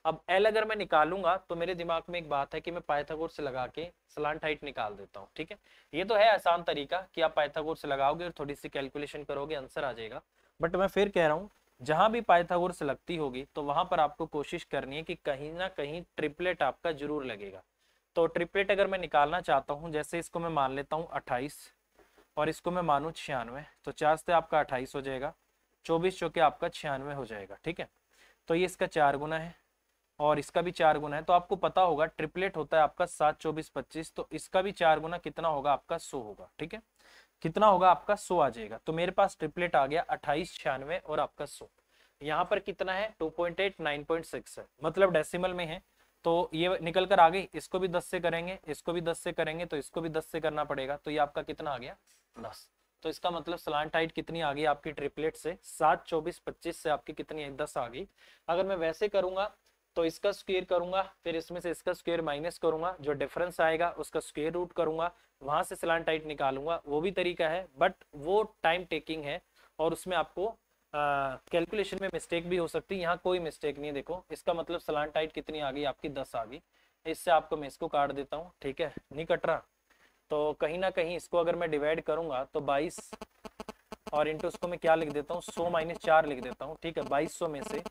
अब एल अगर मैं निकालूंगा तो मेरे दिमाग में एक बात है कि मैं पाइथागोरस से लगा के स्लांट हाइट निकाल देता हूँ। ठीक है, ये तो है आसान तरीका कि आप पाइथागोरस से लगाओगे और थोड़ी सी कैलकुलेशन करोगे, आंसर आ जाएगा। बट मैं फिर कह रहा हूँ, जहां भी पाइथागोरस लगती होगी तो वहां पर आपको कोशिश करनी है कि कहीं ना कहीं ट्रिपलेट आपका जरूर लगेगा। तो ट्रिपलेट अगर मैं निकालना चाहता हूँ, जैसे इसको मैं मान लेता हूँ 28 और इसको मैं मानू 96, तो 4 से आपका 28 हो जाएगा, 24 चौके आपका 96 हो जाएगा। ठीक है, तो ये इसका 4 गुना है और इसका भी 4 गुना है। तो आपको पता होगा ट्रिपलेट होता है आपका 7, 24, 25, तो इसका भी 4 गुना कितना होगा आपका 100 होगा। ठीक है, कितना होगा आपका 100 आ जाएगा। तो मेरे पास ट्रिपलेट आ गया 28, 96 और आपका 100। यहाँ पर कितना है, 2.8, 9.6 है, मतलब डेसिमल में है। तो ये निकल कर आ गई, इसको भी 10 से करेंगे, इसको भी 10 से करेंगे, तो इसको भी 10 से करना पड़ेगा। तो ये आपका कितना आ गया, 10। तो इसका मतलब स्लांट हाइट कितनी आ गई आपकी ट्रिपलेट से, 7, 24, 25 से आपकी कितनी है, 10 आ गई। अगर मैं वैसे करूंगा तो इसका स्क्वायर करूंगा, फिर इसमें से इसका स्क्वायर माइनस करूंगा, जो डिफरेंस आएगा उसका स्क्वायर रूट करूंगा, वहां से स्लांट हाइट निकालूंगा। वो भी तरीका है, बट वो टाइम टेकिंग है और उसमें आपको कैलकुलेशन में मिस्टेक भी हो सकती है। यहाँ कोई मिस्टेक नहीं है। देखो इसका मतलब स्लांट हाइट कितनी आ गई आपकी, 10 आ गई। इससे आपको मैं इसको काट देता हूँ। ठीक है, नहीं कट रहा, तो कहीं ना कहीं इसको अगर मैं डिवाइड करूंगा तो 22 और इंटू उसको मैं क्या लिख देता हूँ, 100-4 लिख देता हूँ। ठीक है, 2200 में से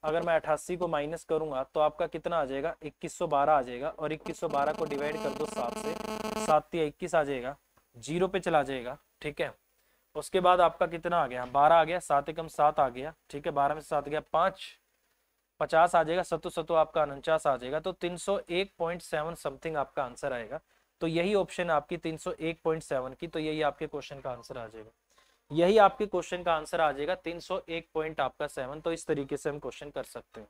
अगर मैं 88 को माइनस करूंगा तो आपका कितना आ जाएगा, 2112 आ जाएगा। और 2112 को डिवाइड कर दो 7 से, 7 या 21 आ जाएगा, जीरो पे चला जाएगा। ठीक है, उसके बाद आपका कितना आ गया, 12 आ गया, 7 एकम 7 आ गया। ठीक है, 12 में से 7 गया 5, 50 आ जाएगा, सत्तू सत्तू आपका 49 आ जाएगा। तो 301.7 समथिंग आपका आंसर आएगा। तो यही ऑप्शन है आपकी 301.7 की। तो यही आपके क्वेश्चन का आंसर आ जाएगा, यही आपके क्वेश्चन का आंसर आ जाएगा, 301 पॉइंट आपका 7। तो इस तरीके से हम क्वेश्चन कर सकते हैं।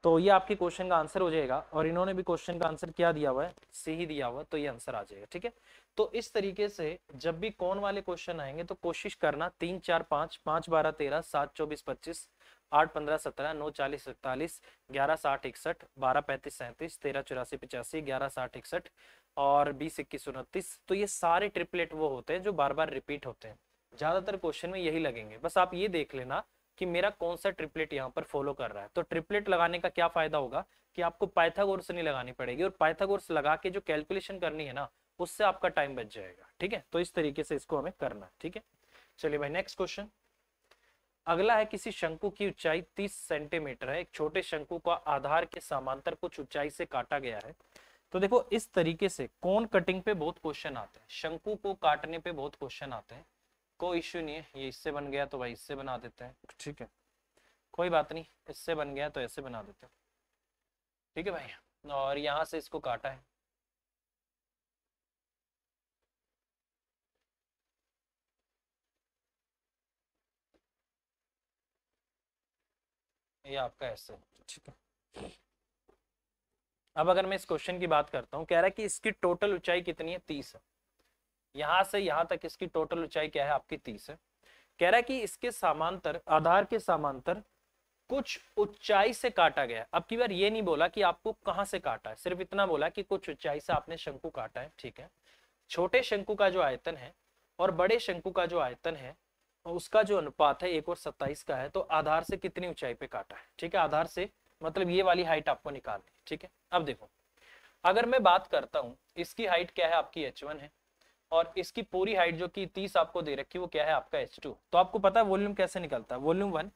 तो ये आपके क्वेश्चन का आंसर हो जाएगा, और इन्होंने भी क्वेश्चन का आंसर क्या दिया हुआ है, सी ही दिया हुआ है, तो ये आंसर आ जाएगा। ठीक है, तो इस तरीके से जब भी कौन वाले क्वेश्चन आएंगे तो कोशिश करना 3 4 5 5 12 13 7 24 25 8 15 17 9 40 41 11 60 61 12 35 37 13 84 85 11 60 61 और 20 21 29, तो ये सारे ट्रिपलेट वो होते हैं जो बार बार रिपीट होते हैं। ज्यादातर क्वेश्चन में यही लगेंगे, बस आप ये देख लेना कि मेरा कौन सा ट्रिपलेट यहाँ पर फॉलो कर रहा है। तो ट्रिपलेट लगाने का क्या फायदा होगा कि आपको पाइथागोरस नहीं लगानी पड़ेगी, और पाइथागोरस लगा के जो कैलकुलेशन करनी है ना, उससे आपका टाइम बच जाएगा। ठीक है, तो इस तरीके से इसको हमें करना है। ठीक है, चलिए भाई नेक्स्ट क्वेश्चन। अगला है, किसी शंकु की ऊंचाई 30 सेंटीमीटर है, एक छोटे शंकु का आधार के समांतर कुछ ऊंचाई से काटा गया है। तो देखो इस तरीके से कोन कटिंग पे बहुत क्वेश्चन आते हैं, शंकु को काटने पे बहुत क्वेश्चन आते हैं। कोई इश्यू नहीं है, ये इससे बन गया तो भाई इससे बना देते हैं। ठीक है, कोई बात नहीं, इससे बन गया तो ऐसे बना देते हैं। ठीक है भाई, और यहां से इसको काटा है, ये आपका ऐसे। ठीक है, अब अगर मैं इस क्वेश्चन की बात करता हूँ, कह रहा है कि इसकी टोटल ऊंचाई कितनी है, 30 है। यहां से यहां तक इसकी टोटल ऊंचाई क्या है, आपकी 30 है। कह रहा है कि इसके समांतर, आधार के समांतर कुछ ऊंचाई से काटा गया। अब की बार ये नहीं बोला कि आपको कहां से काटा है, सिर्फ इतना बोला कि कुछ ऊंचाई से आपने शंकु काटा है। ठीक है, छोटे शंकु का जो आयतन है और बड़े शंकु का जो आयतन है, उसका जो अनुपात है 1 और 27 का है, तो आधार से कितनी ऊंचाई पे काटा है। ठीक है, आधार से मतलब ये वाली हाइट आपको निकालनी है। ठीक है, अब देखो अगर मैं बात करता हूं, इसकी हाइट क्या है, आपकी h1 है, और इसकी पूरी हाइट जो कि 30 आपको दे रखी है, वो क्या है, आपका h2। तो आपको पता है वॉल्यूम कैसे निकलता है, वॉल्यूम 1,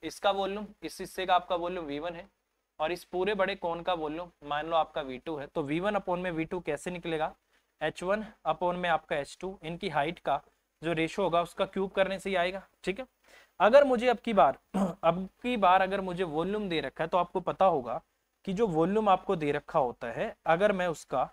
इसका वॉल्यूम इस हिस्से का आपका वॉल्यूम v1 है, और इस पूरे बड़े कोण का वॉल्यूम मान लो आपका v2 है, तो v1 अपॉन में v2 कैसे निकलेगा, h1 अपॉन में आपका h2, इनकी हाइट का जो रेशो होगा उसका क्यूब करने से ही आएगा। ठीक है, अगर मुझे अब की बार अगर मुझे वॉल्यूम दे रखा है, तो आपको पता होगा कि जो वॉल्यूम आपको दे रखा होता है, अगर मैं उसका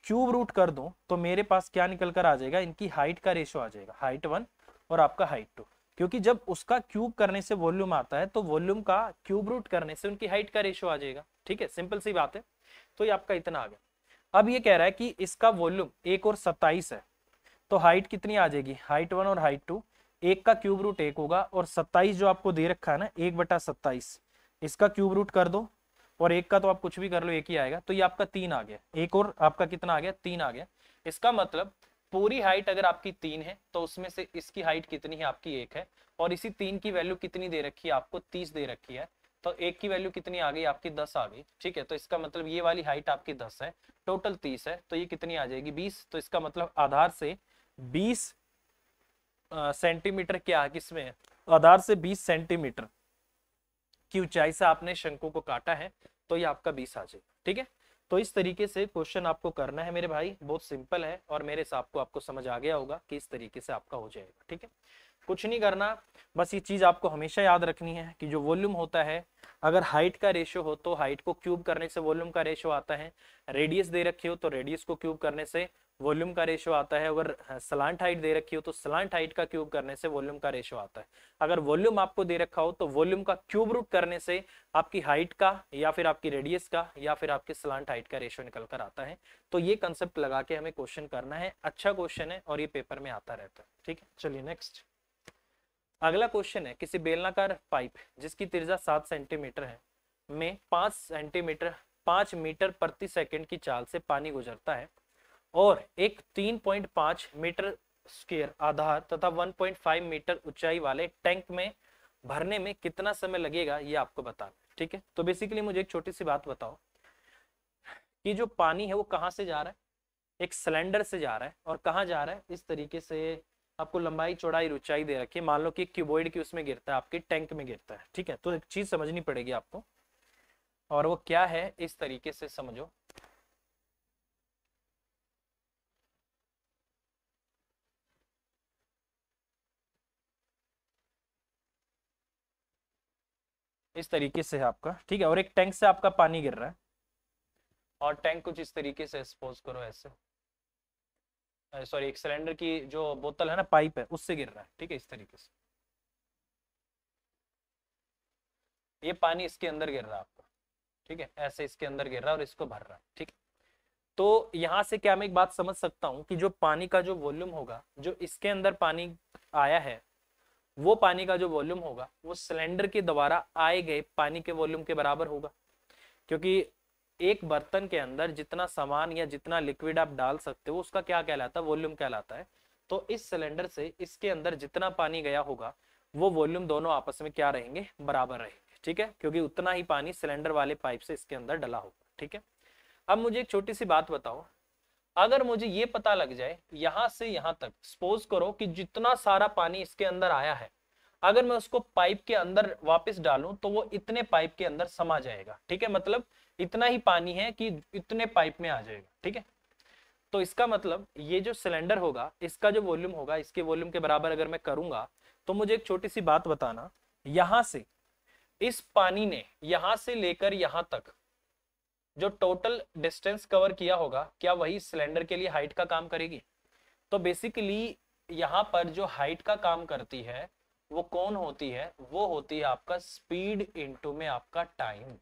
क्यूब रूट कर दूं तो मेरे पास क्या निकल कर आ जाएगा, इनकी हाइट का रेशो आ जाएगा, हाइट 1 और आपका हाइट 2, क्योंकि जब उसका क्यूब करने से वॉल्यूम आता है तो वॉल्यूम का क्यूब रूट करने से उनकी हाइट का रेशो आ जाएगा। ठीक है, सिंपल सी बात है, तो ये आपका इतना आ गया। अब ये कह रहा है कि इसका वॉल्यूम 1 और 27 है, तो हाइट कितनी आ जाएगी, हाइट 1 और हाइट 2, 1 का क्यूब रूट 1 होगा, और 27 जो आपको दे रखा है ना, 1/27, इसका क्यूब रूट कर दो, और 1 का तो आप कुछ भी कर लो, 1 ही आएगा, तो ये आपका 3 आ गया, 1 और आपका कितना आ गया, 3 आ गया। इसका मतलब पूरी हाइट अगर आपकी 3 है, तो उसमें से इसकी हाइट कितनी है, आपकी 1 है, और इसी 3 की वैल्यू कितनी दे रखी है, आपको 30 दे रखी है, तो 1 की वैल्यू कितनी आ गई, आपकी 10 आ गई। ठीक है, तो इसका मतलब ये वाली हाइट आपकी 10 है, टोटल 30 है, तो ये कितनी आ जाएगी, 20। तो इसका मतलब आधार से 20 सेंटीमीटर क्या है, किसमें है, आधार से 20 सेंटीमीटर की ऊंचाई से आपने शंकु को काटा है, तो ये आपका 20 आ जाएगा। ठीक है, तो इस तरीके से क्वेश्चन आपको करना है मेरे भाई, बहुत सिंपल है, और मेरे हिसाब को आपको समझ आ गया होगा कि इस तरीके से आपका हो जाएगा। ठीक है, कुछ नहीं करना, बस ये चीज आपको हमेशा याद रखनी है कि जो वॉल्यूम होता है, अगर हाइट का रेशियो हो तो हाइट को क्यूब करने से वॉल्यूम का रेशियो आता है, रेडियस दे रखी हो तो रेडियस को क्यूब करने से वॉल्यूम का रेशियो आता है, अगर स्लांट हाइट दे रखी हो तो स्लांट हाइट का क्यूब करने से वॉल्यूम का रेशियो आता है। अगर वॉल्यूम आपको दे रखा हो तो वॉल्यूम का क्यूब रूट करने से आपकी हाइट का, या फिर आपकी रेडियस का, या फिर आपकी स्लांट हाइट का रेशियो निकल कर आता है। तो ये कंसेप्ट लगा के हमें क्वेश्चन करना है, अच्छा क्वेश्चन है और ये पेपर में आता रहता है। ठीक है, चलिए नेक्स्ट। अगला क्वेश्चन है, किसी बेलनाकार पाइप जिसकी त्रिज्या 7 सेंटीमीटर है में 5 मीटर प्रति सेकंड की चाल से पानी गुजरता है, और एक 3.5 मीटर स्क्वायर आधार तथा 1.5 मीटर ऊंचाई वाले टैंक में भरने में कितना समय लगेगा, ये आपको बताना है। ठीक है, तो बेसिकली मुझे एक छोटी सी बात बताओ कि जो पानी है वो कहाँ से जा रहा है, एक सिलेंडर से जा रहा है, और कहाँ जा रहा है, इस तरीके से आपको लंबाई चौड़ाई ऊंचाई दे रखी है, मान लो कि क्यूबॉइड की उसमें गिरता है, आपके टैंक में गिरता है। ठीक है, तो एक चीज समझनी पड़ेगी आपको, और वो क्या है, इस तरीके से समझो। इस तरीके से है आपका, ठीक है, और एक टैंक से आपका पानी गिर रहा है, और टैंक कुछ इस तरीके से सपोज करो ऐसे, सॉरी, एक सिलेंडर की जो बोतल है ना, पाइप है, उससे गिर रहा है। ठीक है, इस तरीके से ये पानी इसके अंदर गिर रहा है आपका। ठीक है, ऐसे इसके अंदर गिर रहा है और इसको भर रहा है। ठीक है, तो यहां से क्या मैं एक बात समझ सकता हूं कि जो पानी का जो वॉल्यूम होगा, जो इसके अंदर पानी आया है, वो पानी का जो वॉल्यूम होगा वो सिलेंडर के द्वारा आए गए पानी के वॉल्यूम के बराबर होगा। क्योंकि एक बर्तन के अंदर जितना सामान या जितना लिक्विड आप डाल सकते हो उसका क्या कहलाता है, वॉल्यूम कहलाता है। तो इस सिलेंडर से इसके अंदर जितना पानी गया होगा वो वॉल्यूम दोनों आपस में क्या रहेंगे, बराबर रहेंगे। ठीक है, क्योंकि उतना ही पानी सिलेंडर वाले पाइप से इसके अंदर डला होगा। ठीक है, अब मुझे एक छोटी सी बात बताओ, अगर मुझे ये पता लग जाए यहां से यहां तक, सपोज करो कि जितना सारा पानी इसके अंदर आया है, अगर मैं उसको पाइप के अंदर वापस डालूं तो वो इतने पाइप के अंदर समा जाएगा। ठीक है, मतलब इतना ही पानी है कि इतने पाइप में आ जाएगा। ठीक है, तो इसका मतलब ये जो सिलेंडर होगा इसका जो वॉल्यूम होगा इसके वॉल्यूम के बराबर अगर मैं करूंगा, तो मुझे एक छोटी सी बात बताना, यहां से इस पानी ने यहां से लेकर यहां तक जो टोटल डिस्टेंस कवर किया होगा, क्या वही सिलेंडर के लिए हाइट का काम करेगी? तो बेसिकली यहाँ पर जो हाइट का काम करती है वो कौन होती है, वो होती है आपका स्पीड इनटू में आपका टाइम।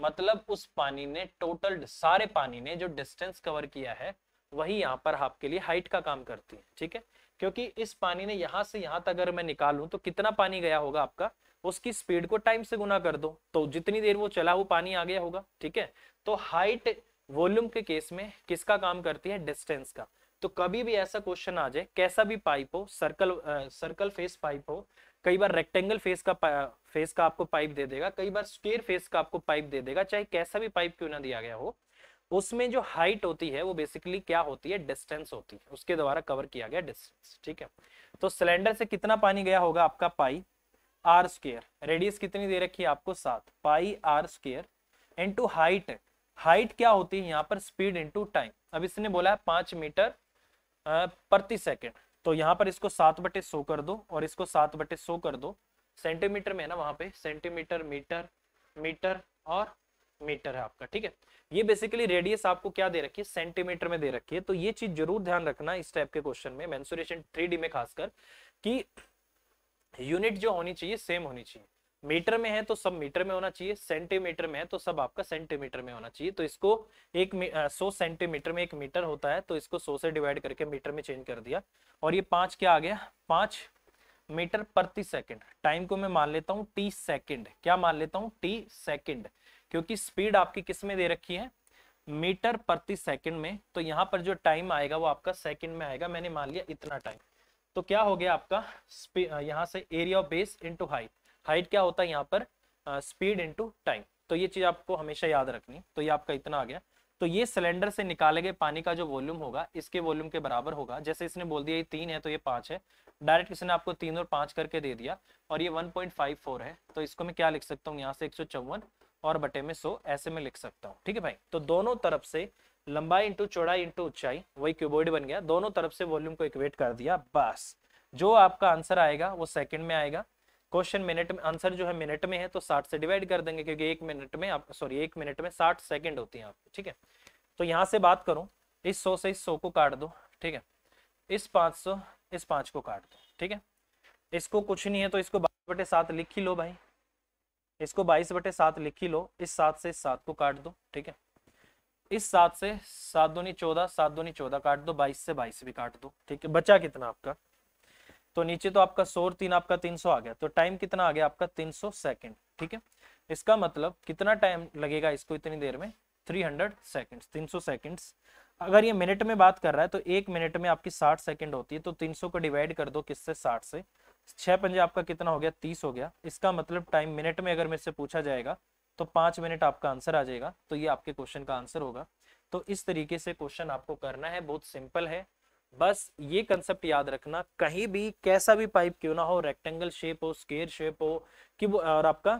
मतलब उस पानी ने, टोटल सारे पानी ने जो डिस्टेंस कवर किया है वही यहाँ पर आपके लिए हाइट का काम करती है। ठीक है, क्योंकि इस पानी ने यहाँ से यहाँ तक अगर मैं निकालूं तो कितना पानी गया होगा आपका, उसकी स्पीड को टाइम से गुना कर दो तो जितनी देर वो चला वो पानी आ गया होगा। ठीक है, तो हाइट वॉल्यूम के केस में किसका काम करती है, डिस्टेंस का। तो कभी भी ऐसा क्वेश्चन आ जाए, कैसा भी पाइप हो, सर्कल फेस पाइप हो, कई बार रेक्टेंगल फेस का आपको पाइप दे देगा, कई बार स्क्वायर फेस का आपको पाइप दे देगा, चाहे कैसा भी पाइप क्यों ना दिया गया हो, उसमें जो हाइट होती है वो बेसिकली क्या होती है, डिस्टेंस होती है, उसके द्वारा कवर किया गया डिस्टेंस। ठीक है, तो सिलेंडर से कितना पानी गया होगा आपका, पाई आर स्क्वायर, रेडियस कितनी दे रखी है आपको 7, pi r square into height. Height क्या होती है यहाँ पर, स्पीड इंटू टाइम। अब इसने बोला है 5 मीटर प्रति सेकंड, तो यहाँ पर इसको 7/100 कर दो और इसको 7/100 कर दो। सेंटीमीटर में है ना, वहां पे सेंटीमीटर, मीटर, मीटर और मीटर है आपका। ठीक है, ये बेसिकली रेडियस आपको क्या दे रखी है, सेंटीमीटर में दे रखी है। तो ये चीज जरूर ध्यान रखना इस टाइप के क्वेश्चन में, मेंसुरेशन 3D में खासकर, कि यूनिट जो होनी चाहिए सेम होनी चाहिए। मीटर में है तो सब मीटर में होना चाहिए, सेंटीमीटर में है तो सब आपका सेंटीमीटर में होना चाहिए। तो इसको 100 सेंटीमीटर में 1 मीटर होता है, तो इसको 100 से डिवाइड करके मीटर में चेंज कर दिया। और ये 5 क्या आ गया, 5 मीटर प्रति सेकंड। टाइम को मैं मान लेता हूँ टी सेकंड, क्या मान लेता हूँ, टी सेकंड, क्योंकि स्पीड आपकी किस में दे रखी है, मीटर प्रति सेकंड में। तो यहाँ पर जो टाइम आएगा वो आपका सेकंड में आएगा, मैंने मान लिया इतना टाइम। तो क्या हो गया आपका, यहाँ से area of base into height. Height क्या होता है यहाँ पर, स्पीड इंटू टाइम। तो ये चीज आपको हमेशा याद रखनी। तो ये आपका इतना आ गया। तो ये सिलेंडर से निकाले गए पानी का जो वॉल्यूम होगा इसके वॉल्यूम के बराबर होगा। जैसे इसने बोल दिया ये 3 है तो ये 5 है, डायरेक्ट इसने आपको 3 और 5 करके दे दिया। और ये 1.54 है, तो इसको मैं क्या लिख सकता हूँ, यहाँ से 154 और बटे में 100 ऐसे में लिख सकता हूँ। ठीक है भाई, तो दोनों तरफ से लंबाई इंटू चौड़ाई इंटू ऊंचाई, वही क्यूबॉइड बन गया। दोनों तरफ से वॉल्यूम को इक्वेट कर दिया, बस जो आपका आंसर आएगा वो सेकंड में आएगा। क्वेश्चन मिनट में, आंसर जो है मिनट में है तो 60 से डिवाइड कर देंगे, क्योंकि 1 मिनट में आप, सॉरी 1 मिनट में 60 सेकंड होती है आपकी। ठीक है, तो यहां से बात करूं, इस 100 से इस 100 को काट दो। ठीक है, इस 500 इस 5 को काट दो। ठीक है, इसको कुछ नहीं है तो इसको 22/7 लिख ही लो भाई, इसको 22/7 लिख ही लो। इस 7 से इस 7 को काट दो। ठीक है, इस 7 से 7 दूनी 14, 7 दूनी 14 काट दो, 22 से 22 भी काट दो। ठीक है, बचा कितना आपका, तो नीचे तो आपका 100 और 3 आपका 300 आ गया। तो टाइम कितना आ गया आपका, 300 सेकंड। ठीक है, इसका मतलब कितना टाइम लगेगा इसको इतनी देर में, 300 सेकंड्स, 300 सेकंड्स। अगर ये मिनट में बात कर रहा है तो 1 मिनट में आपकी 60 सेकंड होती है, तो 300 को डिवाइड कर दो किससे, 60 से। 6 पंजे आपका कितना हो गया, 30 हो गया। इसका मतलब टाइम मिनट में अगर मेरे से पूछा जाएगा तो 5 मिनट आपका आंसर आ जाएगा। तो ये आपके क्वेश्चन का आंसर होगा। तो इस तरीके से क्वेश्चन आपको करना है, बहुत सिंपल है। बस ये कंसेप्ट याद रखना, कहीं भी कैसा भी पाइप क्यों ना हो, रेक्टेंगल शेप हो, स्क्वायर शेप हो, कि वो और आपका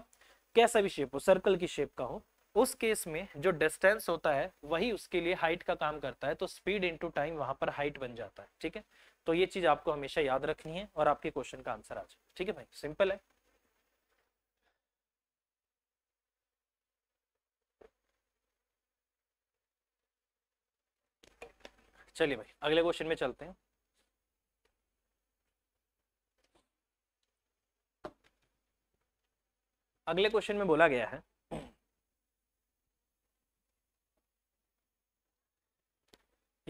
कैसा भी शेप हो, सर्कल की शेप का हो, उस केस में जो डिस्टेंस होता है वही उसके लिए हाइट का काम करता है। तो स्पीड इंटू टाइम वहां पर हाइट बन जाता है। ठीक है, तो ये चीज आपको हमेशा याद रखनी है और आपके क्वेश्चन का आंसर आ जाए। ठीक है भाई, सिंपल है। चलिए भाई अगले क्वेश्चन में चलते हैं। अगले क्वेश्चन में बोला गया है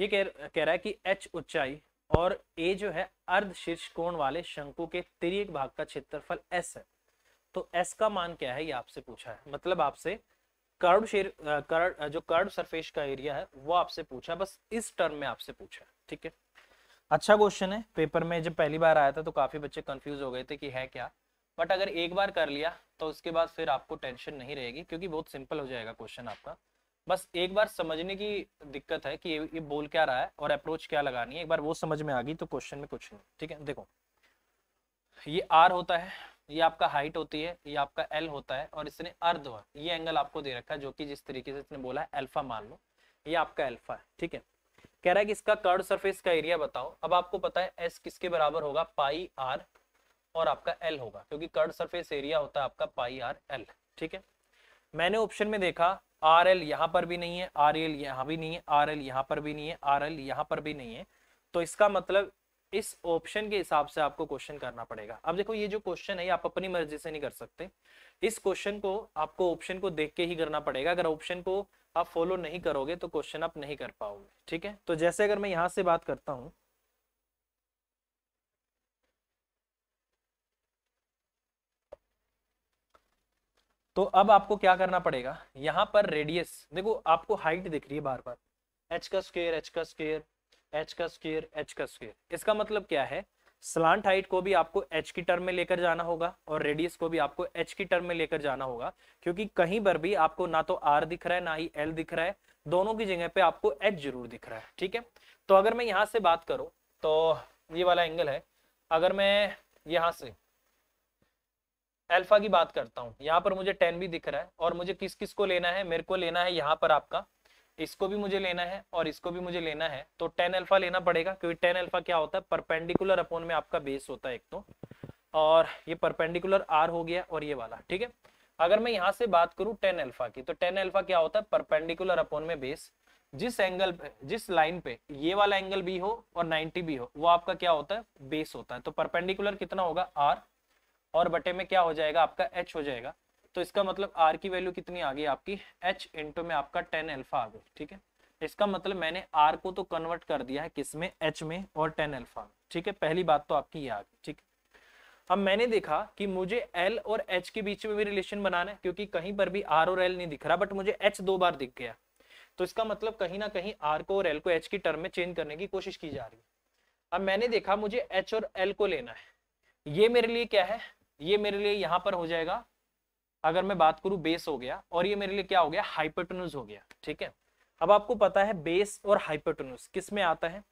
ये कह रहा है कि h ऊंचाई और a जो है अर्ध शीर्ष कोण वाले शंकु के तिर्यक भाग का क्षेत्रफल s है। तो s का मान क्या है ये आपसे पूछा है, मतलब आपसे जो कर्व सरफेस का एरिया है वो आपसे पूछा, बस इस टर्म में आपसे पूछा है, ठीक है। अच्छा क्वेश्चन है, पेपर में जब पहली बार आया था तो काफी बच्चे कंफ्यूज हो गए थे कि है क्या, बट अगर एक बार कर लिया तो उसके बाद फिर आपको टेंशन नहीं रहेगी, क्योंकि बहुत सिंपल हो जाएगा क्वेश्चन आपका। बस एक बार समझने की दिक्कत है कि ये बोल क्या रहा है और अप्रोच क्या लगानी है, एक बार वो समझ में आ गई तो क्वेश्चन में कुछ नहीं, ठीक है। देखो ये आर होता है, ये आपका हाइट होती है, ये आपका एल होता है, और इसने अर्ध ये एंगल आपको दे रखा है, जो कि जिस तरीके से इसने बोला है अल्फा मान लो, ये आपका अल्फा है, ठीक है। कह रहा है कि इसका कर्व सरफेस का एरिया बताओ। अब आपको पता है एस किसके बराबर होगा, पाई आर और आपका एल होगा, क्योंकि कर्व सरफेस एरिया होता है आपका पाई आर एल, ठीक है। मैंने ऑप्शन में देखा आर एल यहाँ पर भी नहीं है, आर एल यहाँ भी नहीं है, आर एल यहाँ पर भी नहीं है, आर एल यहाँ पर भी नहीं है, तो इसका मतलब इस ऑप्शन के हिसाब से आपको क्वेश्चन करना पड़ेगा। अब देखो ये जो क्वेश्चन है ये आप अपनी मर्जी से नहीं कर सकते, इस क्वेश्चन को आपको ऑप्शन को देख के ही करना पड़ेगा। अगर ऑप्शन को आप फॉलो नहीं करोगे तो क्वेश्चन आप नहीं कर पाओगे, ठीक है। तो जैसे अगर मैं यहां से बात करता हूं, तो अब आपको क्या करना पड़ेगा, यहां पर रेडियस देखो आपको हाइट दिख रही है बार बार, एच का स्क्वायर एच का स्क्वायर एच का स्क्वायर एच का स्क्वायर। इसका मतलब क्या है, स्लांट हाइट को भी आपको एच की टर्म में लेकर जाना होगा और रेडियस को भी आपको एच की टर्म में लेकर जाना होगा, क्योंकि कहीं पर भी आपको ना तो आर दिख रहा है ना ही एल दिख रहा है, दोनों की जगह पे आपको एच जरूर दिख रहा है, ठीक है। तो अगर मैं यहां से बात करूं तो ये वाला एंगल है, अगर मैं यहां से अल्फा की बात करता हूं, यहाँ पर मुझे 10 भी दिख रहा है, और मुझे किस किस को लेना है, मेरे को लेना है यहाँ पर आपका इसको भी मुझे लेना है और इसको भी मुझे लेना है, तो 10 अल्फा लेना पड़ेगा, क्योंकि 10 अल्फा क्या होता है, परपेंडिकुलर अपॉन में आपका बेस होता है एक तो, और ये परपेंडिकुलर आर हो गया और ये वाला, ठीक है। अगर मैं यहाँ से बात करूं 10 अल्फा की, तो 10 अल्फा क्या होता है, परपेंडिकुलर अपॉन में बेस, जिस एंगल पे जिस लाइन पे ये वाला एंगल भी हो और 90 भी हो वो आपका क्या होता है, बेस होता है। तो परपेंडिकुलर कितना होगा, आर, और बटे में क्या हो जाएगा आपका एच हो जाएगा। तो इसका मतलब आर की वैल्यू कितनी आ गई आपकी, एच इंटू में आपका 10 अल्फा आ गई, ठीक है। इसका मतलब मैंने आर को तो कन्वर्ट कर दिया है किसमें, एच में और 10 अल्फा में, ठीक है। पहली बात तो आपकी ये आ गई, ठीक है। अब मैंने देखा कि मुझे एल और एच के बीच में भी रिलेशन बनाना है, क्योंकि कहीं पर भी आर और एल नहीं दिख रहा, बट मुझे एच 2 बार दिख गया, तो इसका मतलब कहीं ना कहीं आर को और एल को एच की टर्म में चेंज करने की कोशिश की जा रही है। अब मैंने देखा मुझे एच और एल को लेना है, ये मेरे लिए क्या है, ये मेरे लिए यहां पर हो जाएगा, अगर मैं बात करूं बेस हो गया, और ये मेरे लिए क्या हो गया, हाइपोटेन्यूज हो गया, ठीक है। अब आपको पता है बेस और हाइपोटेन्यूज किस में आता है,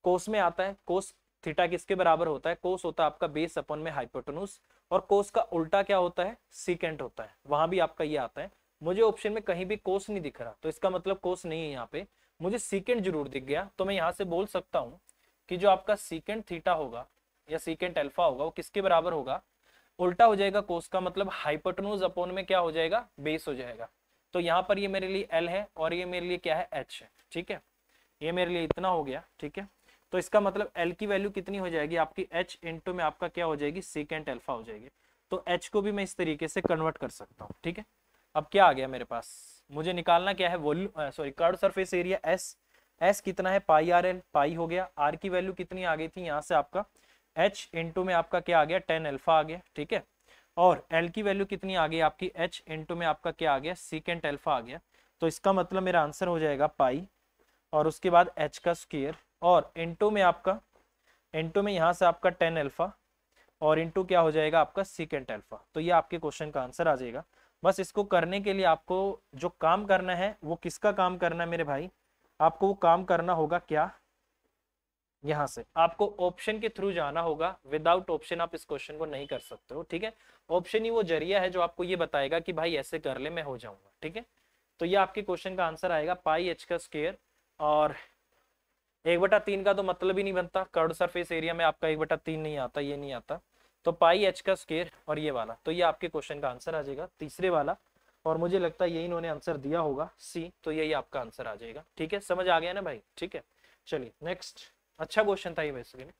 कोस में आता है। कोस थीटा किसके बराबर होता है, कोस होता है आपका बेस अपन में हाइपोटेन्यूज, और कोस का उल्टा क्या होता है, सीकेंट होता है, वहां भी आपका ये आता है। मुझे ऑप्शन में कहीं भी कोस नहीं दिख रहा, तो इसका मतलब कोस नहीं है यहाँ पे, मुझे सीकेंट जरूर दिख गया, तो मैं यहाँ से बोल सकता हूँ कि जो आपका सीकेंट थीटा होगा या सीकेंट अल्फा होगा वो किसके बराबर होगा, उल्टा हो जाएगा कोस का, मतलब हाइपोटेन्यूज अपॉन में क्या हो जाएगा, बेस हो जाएगा। तो यहाँ पर ये मेरे लिए एल है और ये मेरे लिए क्या है, एच है, ठीक है। ये मेरे लिए इतना हो गया, ठीक है। तो इसका मतलब एल की वैल्यू कितनी हो जाएगी आपकी, एच इंटू में आपका क्या हो जाएगी, सीकेंट अल्फा हो जाएगी। तो एच को भी मैं इस तरीके से कन्वर्ट कर सकता हूँ, ठीक है। अब क्या आ गया मेरे पास, मुझे निकालना क्या है, volume sorry curve surface area S, S कितना है, पाई आर एल, पाई हो गया, आर की वैल्यू कितनी आ गई थी यहाँ से आपका एच इंटू में आपका क्या आ गया, 10 अल्फा आ गया, ठीक है। और एल की वैल्यू कितनी आ गई आपकी, एच इंटू में आपका क्या आ गया, सीकेंट अल्फा आ गया। तो इसका मतलब मेरा आंसर हो जाएगा पाई, और उसके बाद एच का स्क्वायर, और इंटू में आपका, इंटू में यहाँ से आपका 10 अल्फा, और इंटू क्या हो जाएगा आपका सीकेंट अल्फा। तो ये आपके क्वेश्चन का आंसर आ जाएगा। बस इसको करने के लिए आपको जो काम करना है वो किसका काम करना है मेरे भाई, आपको वो काम करना होगा क्या, यहाँ से आपको ऑप्शन के थ्रू जाना होगा, विदाउट ऑप्शन आप इस क्वेश्चन को नहीं कर सकते हो, ठीक है। ऑप्शन ही वो जरिया है जो आपको ये बताएगा कि भाई ऐसे कर ले मैं हो जाऊंगा, ठीक है। तो ये आपके क्वेश्चन का आंसर आएगा पाई एच का स्क्वायर, और 1/3 का तो मतलब ही नहीं बनता, कर्व सरफेस एरिया में आपका 1/3 नहीं आता, ये नहीं आता, तो पाई एच का स्क्वायर और ये वाला, तो ये आपके क्वेश्चन का आंसर आ जाएगा तीसरे वाला, और मुझे लगता है यही इन्होंने आंसर दिया होगा सी, तो यही आपका आंसर आ जाएगा, ठीक है। समझ आ गया ना भाई, ठीक है। चलिए नेक्स्ट, अच्छा क्वेश्चन था ये बेसिकली।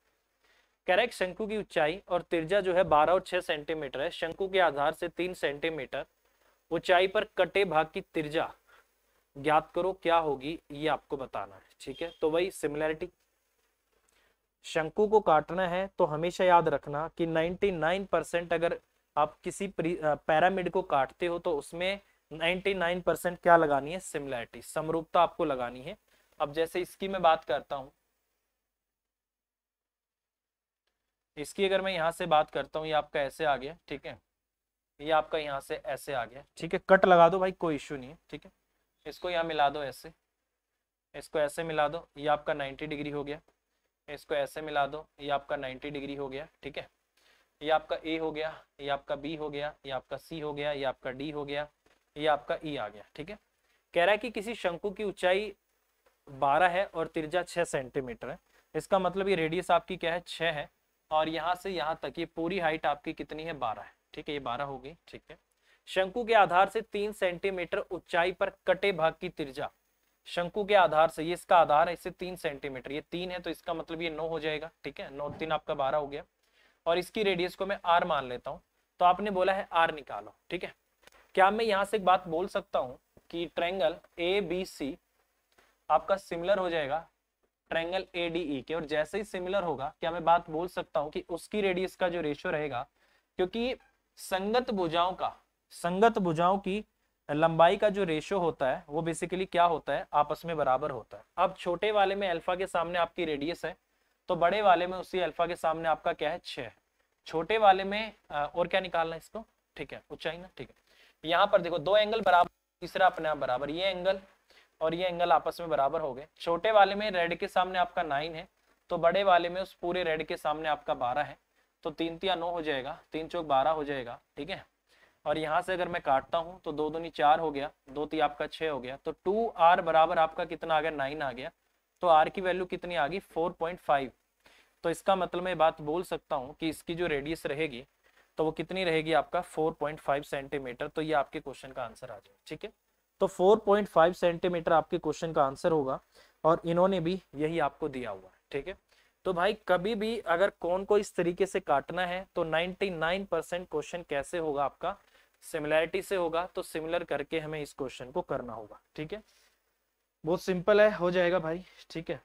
कह रहा है शंकु की ऊंचाई और त्रिज्या जो है 12 और 6 सेंटीमीटर है, शंकु के आधार से 3 सेंटीमीटर ऊंचाई पर कटे भाग की त्रिज्या ज्ञात करो क्या होगी ये आपको बताना है, ठीक है। तो वही सिमिलैरिटी, शंकु को काटना है तो हमेशा याद रखना कि 99% अगर आप किसी पैरामिड को काटते हो तो उसमें 99% क्या लगानी है, सिमिलैरिटी, समरूपता आपको लगानी है। अब जैसे इसकी मैं बात करता हूं, इसकी अगर मैं यहां से बात करता हूं, ये आपका ऐसे आ गया, ठीक है, ये आपका यहाँ से ऐसे आ गया, ठीक है, कट लगा दो भाई, कोई इश्यू नहीं है, ठीक है। इसको यहाँ मिला दो ऐसे, इसको ऐसे मिला दो, ये आपका 90 डिग्री हो गया। इसको ऐसे मिला दो, ये आपका 90 डिग्री हो गया, ठीक है। ये आपका ए हो गया, ये आपका बी हो गया, ये आपका सी हो गया, ये आपका डी हो गया, ये आपका ई आ गया, ठीक है। कह रहा है कि किसी शंकु की ऊंचाई 12 है और त्रिज्या 6 सेंटीमीटर है। इसका मतलब ये रेडियस आपकी क्या है, 6 है, और यहाँ से यहाँ तक ये पूरी हाइट आपकी कितनी है, 12 है, ठीक है, ये 12 हो गई, ठीक है। शंकु के आधार से 3 सेंटीमीटर ऊंचाई पर कटे भाग की त्रिज्या, शंकु के आधार से, ये इसका आधार है, इससे 3 सेंटीमीटर, ये 3 है तो इसका मतलब ये 9 हो जाएगा, ठीक है, 9 3 आपका 12 हो गया। और इसकी रेडियस को मैं आर मान लेता हूं, तो आपने बोला है आर निकालो, ठीक है। क्या मैं यहां से एक बात बोल सकता हूं कि ट्रायंगल ए बी सी आपका सिमिलर हो जाएगा ट्रायंगल ए डी ई के, और जैसे ही सिमिलर होगा क्या मैं बात बोल सकता हूं कि उसकी रेडियस का जो रेशियो रहेगा, क्योंकि संगत भुजाओं की लंबाई का जो रेशियो होता है वो बेसिकली क्या होता है, आपस में बराबर होता है। अब छोटे वाले में अल्फा के सामने आपकी रेडियस है, तो बड़े वाले में उसी अल्फा के सामने आपका क्या है, 6 है। छोटे वाले में और क्या निकालना है इसको, ठीक है, ऊंचाई ना, ठीक है। यहाँ पर देखो दो एंगल बराबर, तीसरा अपने आप बराबर, ये एंगल और ये एंगल आपस में बराबर हो गए। छोटे वाले में रेड के सामने आपका 9 है, तो बड़े वाले में उस पूरे रेड के सामने आपका 12 है, तो 3 तिया 9 हो जाएगा, 3 चौक 12 हो जाएगा, ठीक है। और यहाँ से अगर मैं काटता हूँ तो 2 दूनी 4 हो गया, 2 ती आपका 6 हो गया, तो 2r बराबर आपका कितना आ गया, 9 आ गया। तो r की वैल्यू कितनी आ गई, 4.5। तो इसका मतलब मैं बात बोल सकता हूँ कि इसकी जो रेडियस रहेगी तो वो कितनी रहेगी, आपका 4.5 सेंटीमीटर। तो ये आपके क्वेश्चन का आंसर आ जाएगा, ठीक है। तो 4.5 सेंटीमीटर आपके क्वेश्चन का आंसर होगा, और इन्होंने भी यही आपको दिया हुआ है, ठीक है। तो भाई कभी भी अगर कोन को इस तरीके से काटना है तो 99% क्वेश्चन कैसे होगा आपका, सिमिलैरिटी से होगा। तो सिमिलर करके हमें इस क्वेश्चन को करना होगा, ठीक है, बहुत सिंपल है, हो जाएगा भाई, ठीक है।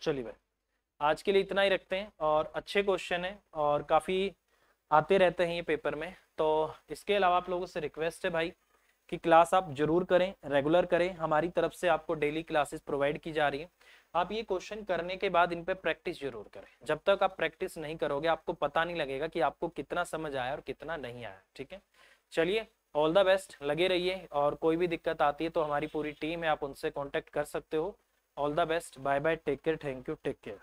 चलिए भाई आज के लिए इतना ही रखते हैं, और अच्छे क्वेश्चन है और काफी आते रहते हैं ये पेपर में। तो इसके अलावा आप लोगों से रिक्वेस्ट है भाई कि क्लास आप जरूर करें, रेगुलर करें, हमारी तरफ से आपको डेली क्लासेस प्रोवाइड की जा रही है। आप ये क्वेश्चन करने के बाद इन पे प्रैक्टिस जरूर करें। जब तक आप प्रैक्टिस नहीं करोगे आपको पता नहीं लगेगा कि आपको कितना समझ आया और कितना नहीं आया, ठीक है। चलिए ऑल द बेस्ट, लगे रहिए, और कोई भी दिक्कत आती है तो हमारी पूरी टीम है, आप उनसे कॉन्टेक्ट कर सकते हो। All the best, bye bye, take care, thank you, take care.